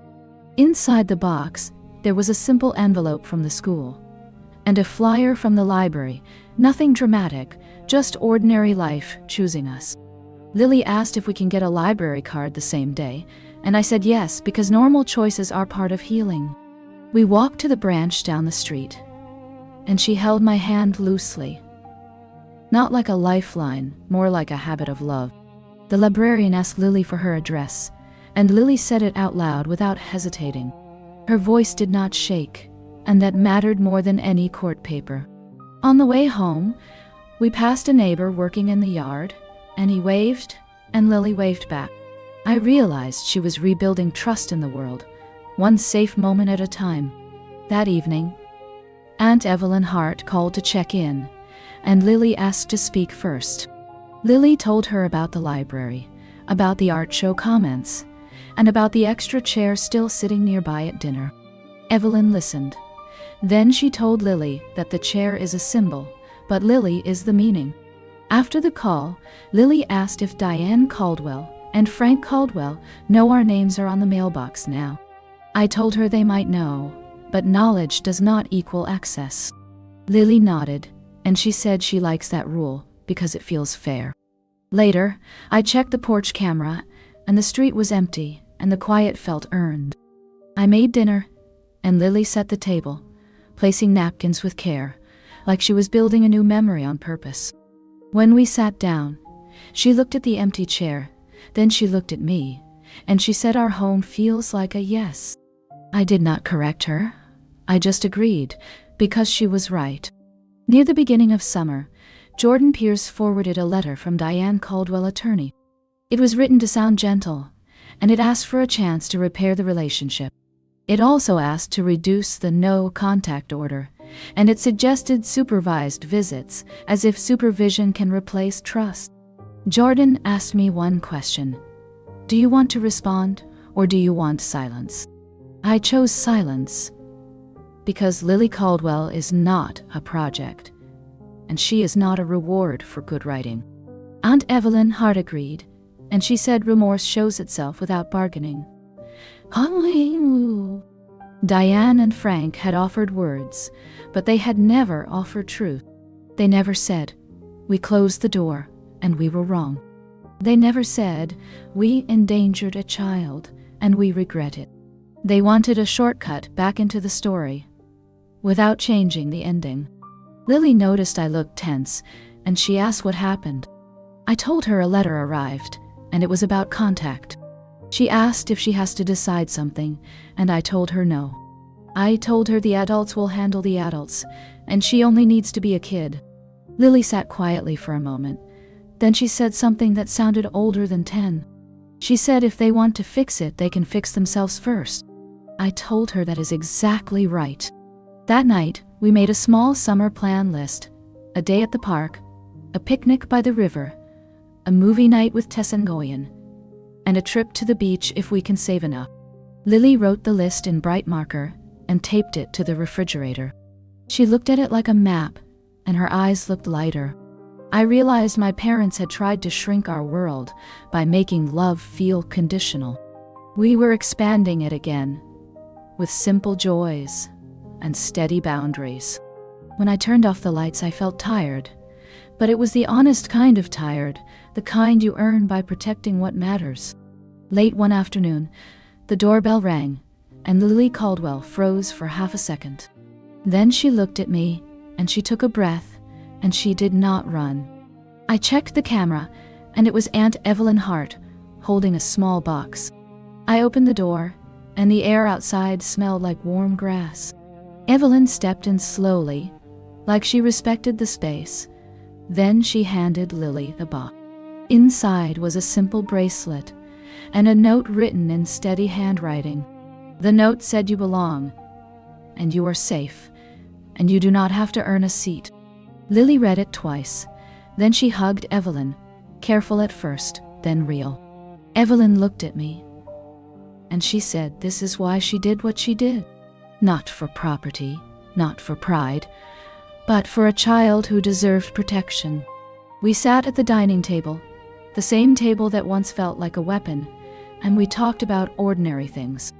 Inside the box, there was a simple envelope from the school, and a flyer from the library. Nothing dramatic, just ordinary life choosing us. Lily asked if we can get a library card the same day, and I said yes, because normal choices are part of healing. We walked to the branch down the street, and she held my hand loosely. Not like a lifeline, more like a habit of love. The librarian asked Lily for her address, and Lily said it out loud without hesitating. Her voice did not shake, and that mattered more than any court paper. On the way home, we passed a neighbor working in the yard, and he waved, and Lily waved back. I realized she was rebuilding trust in the world, one safe moment at a time. That evening, Aunt Evelyn Hart called to check in, and Lily asked to speak first. Lily told her about the library, about the art show comments, and about the extra chair still sitting nearby at dinner. Evelyn listened. Then she told Lily that the chair is a symbol, but Lily is the meaning. After the call, Lily asked if Diane Caldwell and Frank Caldwell know our names are on the mailbox now. I told her they might know, but knowledge does not equal access. Lily nodded, and she said she likes that rule because it feels fair. Later, I checked the porch camera, and the street was empty, and the quiet felt earned. I made dinner, and Lily set the table, placing napkins with care, like she was building a new memory on purpose. When we sat down, she looked at the empty chair, then she looked at me, and she said our home feels like a yes. I did not correct her. I just agreed, because she was right. Near the beginning of summer, Jordan Pierce forwarded a letter from Diane Caldwell, attorney. It was written to sound gentle, and it asked for a chance to repair the relationship. It also asked to reduce the no-contact order, and it suggested supervised visits, as if supervision can replace trust. Jordan asked me one question. Do you want to respond, or do you want silence? I chose silence because Lily Caldwell is not a project, and she is not a reward for good writing. Aunt Evelyn Hart agreed, and she said remorse shows itself without bargaining. Diane and Frank had offered words, but they had never offered truth. They never said, "We closed the door, and we were wrong." They never said, "We endangered a child, and we regret it." They wanted a shortcut back into the story, without changing the ending. Lily noticed I looked tense, and she asked what happened. I told her a letter arrived, and it was about contact. She asked if she has to decide something, and I told her no. I told her the adults will handle the adults, and she only needs to be a kid. Lily sat quietly for a moment. Then she said something that sounded older than 10. She said if they want to fix it, they can fix themselves first. I told her that is exactly right. That night, we made a small summer plan list: a day at the park, a picnic by the river, a movie night with Tess and Goyen, and a trip to the beach if we can save enough. Lily wrote the list in bright marker and taped it to the refrigerator. She looked at it like a map, and her eyes looked lighter. I realized my parents had tried to shrink our world by making love feel conditional. We were expanding it again, with simple joys and steady boundaries. When I turned off the lights, I felt tired, but it was the honest kind of tired, the kind you earn by protecting what matters. Late one afternoon, the doorbell rang, and Lily Caldwell froze for half a second. Then she looked at me, and she took a breath, and she did not run. I checked the camera, and it was Aunt Evelyn Hart, holding a small box. I opened the door, and the air outside smelled like warm grass. Evelyn stepped in slowly, like she respected the space. Then she handed Lily the box. Inside was a simple bracelet, and a note written in steady handwriting. The note said, "You belong, and you are safe, and you do not have to earn a seat." Lily read it twice. Then she hugged Evelyn, careful at first, then real. Evelyn looked at me, and she said this is why she did what she did. Not for property, not for pride, but for a child who deserved protection. We sat at the dining table, the same table that once felt like a weapon, and we talked about ordinary things.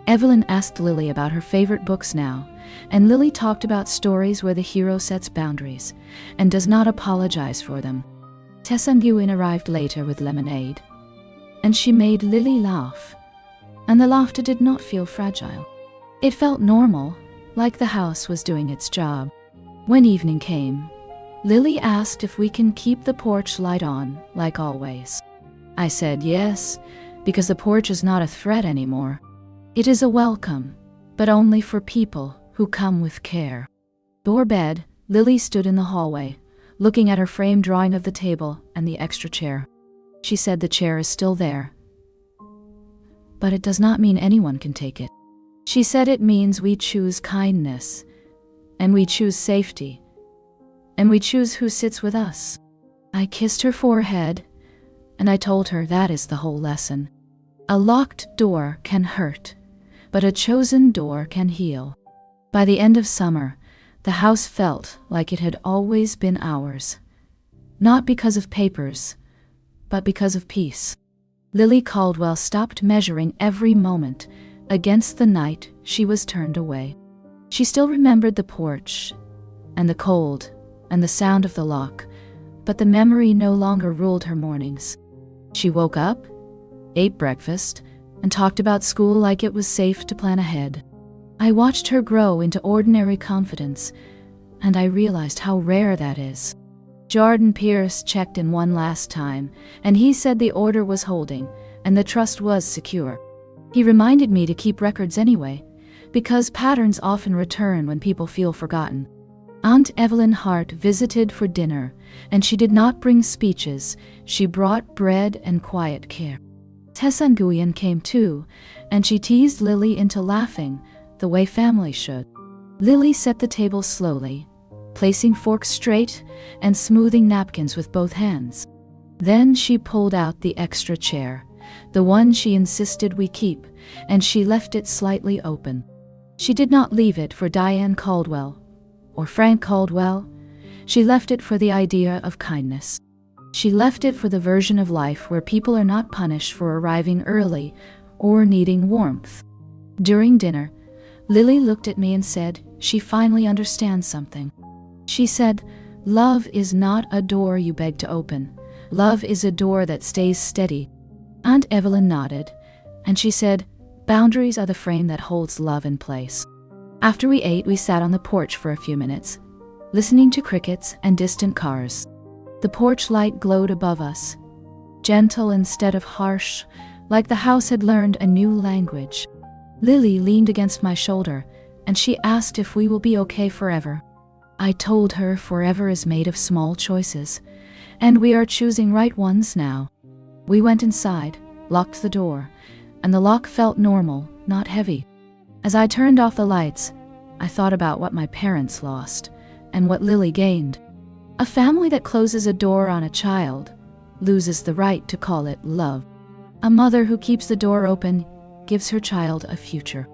Evelyn asked Lily about her favorite books now, and Lily talked about stories where the hero sets boundaries and does not apologize for them. Tess and Goyen arrived later with lemonade, and she made Lily laugh, and the laughter did not feel fragile. It felt normal, like the house was doing its job. When evening came, Lily asked if we can keep the porch light on, like always. I said yes, because the porch is not a threat anymore. It is a welcome, but only for people who come with care. Before bed, Lily stood in the hallway, looking at her framed drawing of the table and the extra chair. She said the chair is still there, but it does not mean anyone can take it. She said it means we choose kindness, and we choose safety, and we choose who sits with us. I kissed her forehead, and I told her that is the whole lesson. A locked door can hurt, but a chosen door can heal. By the end of summer, the house felt like it had always been ours. Not because of papers, but because of peace. Lily Caldwell stopped measuring every moment against the night she was turned away. She still remembered the porch, and the cold, and the sound of the lock, but the memory no longer ruled her mornings. She woke up, ate breakfast, and talked about school like it was safe to plan ahead. I watched her grow into ordinary confidence, and I realized how rare that is. Jordan Pierce checked in one last time, and he said the order was holding, and the trust was secure. He reminded me to keep records anyway, because patterns often return when people feel forgotten. Aunt Evelyn Hart visited for dinner, and she did not bring speeches. She brought bread and quiet care. Tess and Goyen came too, and she teased Lily into laughing, the way family should. Lily set the table slowly, placing forks straight and smoothing napkins with both hands. Then she pulled out the extra chair, the one she insisted we keep, and she left it slightly open. She did not leave it for Diane Caldwell or Frank Caldwell. She left it for the idea of kindness. She left it for the version of life where people are not punished for arriving early or needing warmth. During dinner, Lily looked at me and said she finally understands something. She said, "Love is not a door you beg to open. Love is a door that stays steady." Aunt Evelyn nodded, and she said, "Boundaries are the frame that holds love in place." After we ate, we sat on the porch for a few minutes, listening to crickets and distant cars. The porch light glowed above us, gentle instead of harsh, like the house had learned a new language. Lily leaned against my shoulder, and she asked if we will be okay forever. I told her forever is made of small choices, and we are choosing right ones now. We went inside, locked the door, and the lock felt normal, not heavy. As I turned off the lights, I thought about what my parents lost, and what Lily gained. A family that closes a door on a child loses the right to call it love. A mother who keeps the door open gives her child a future.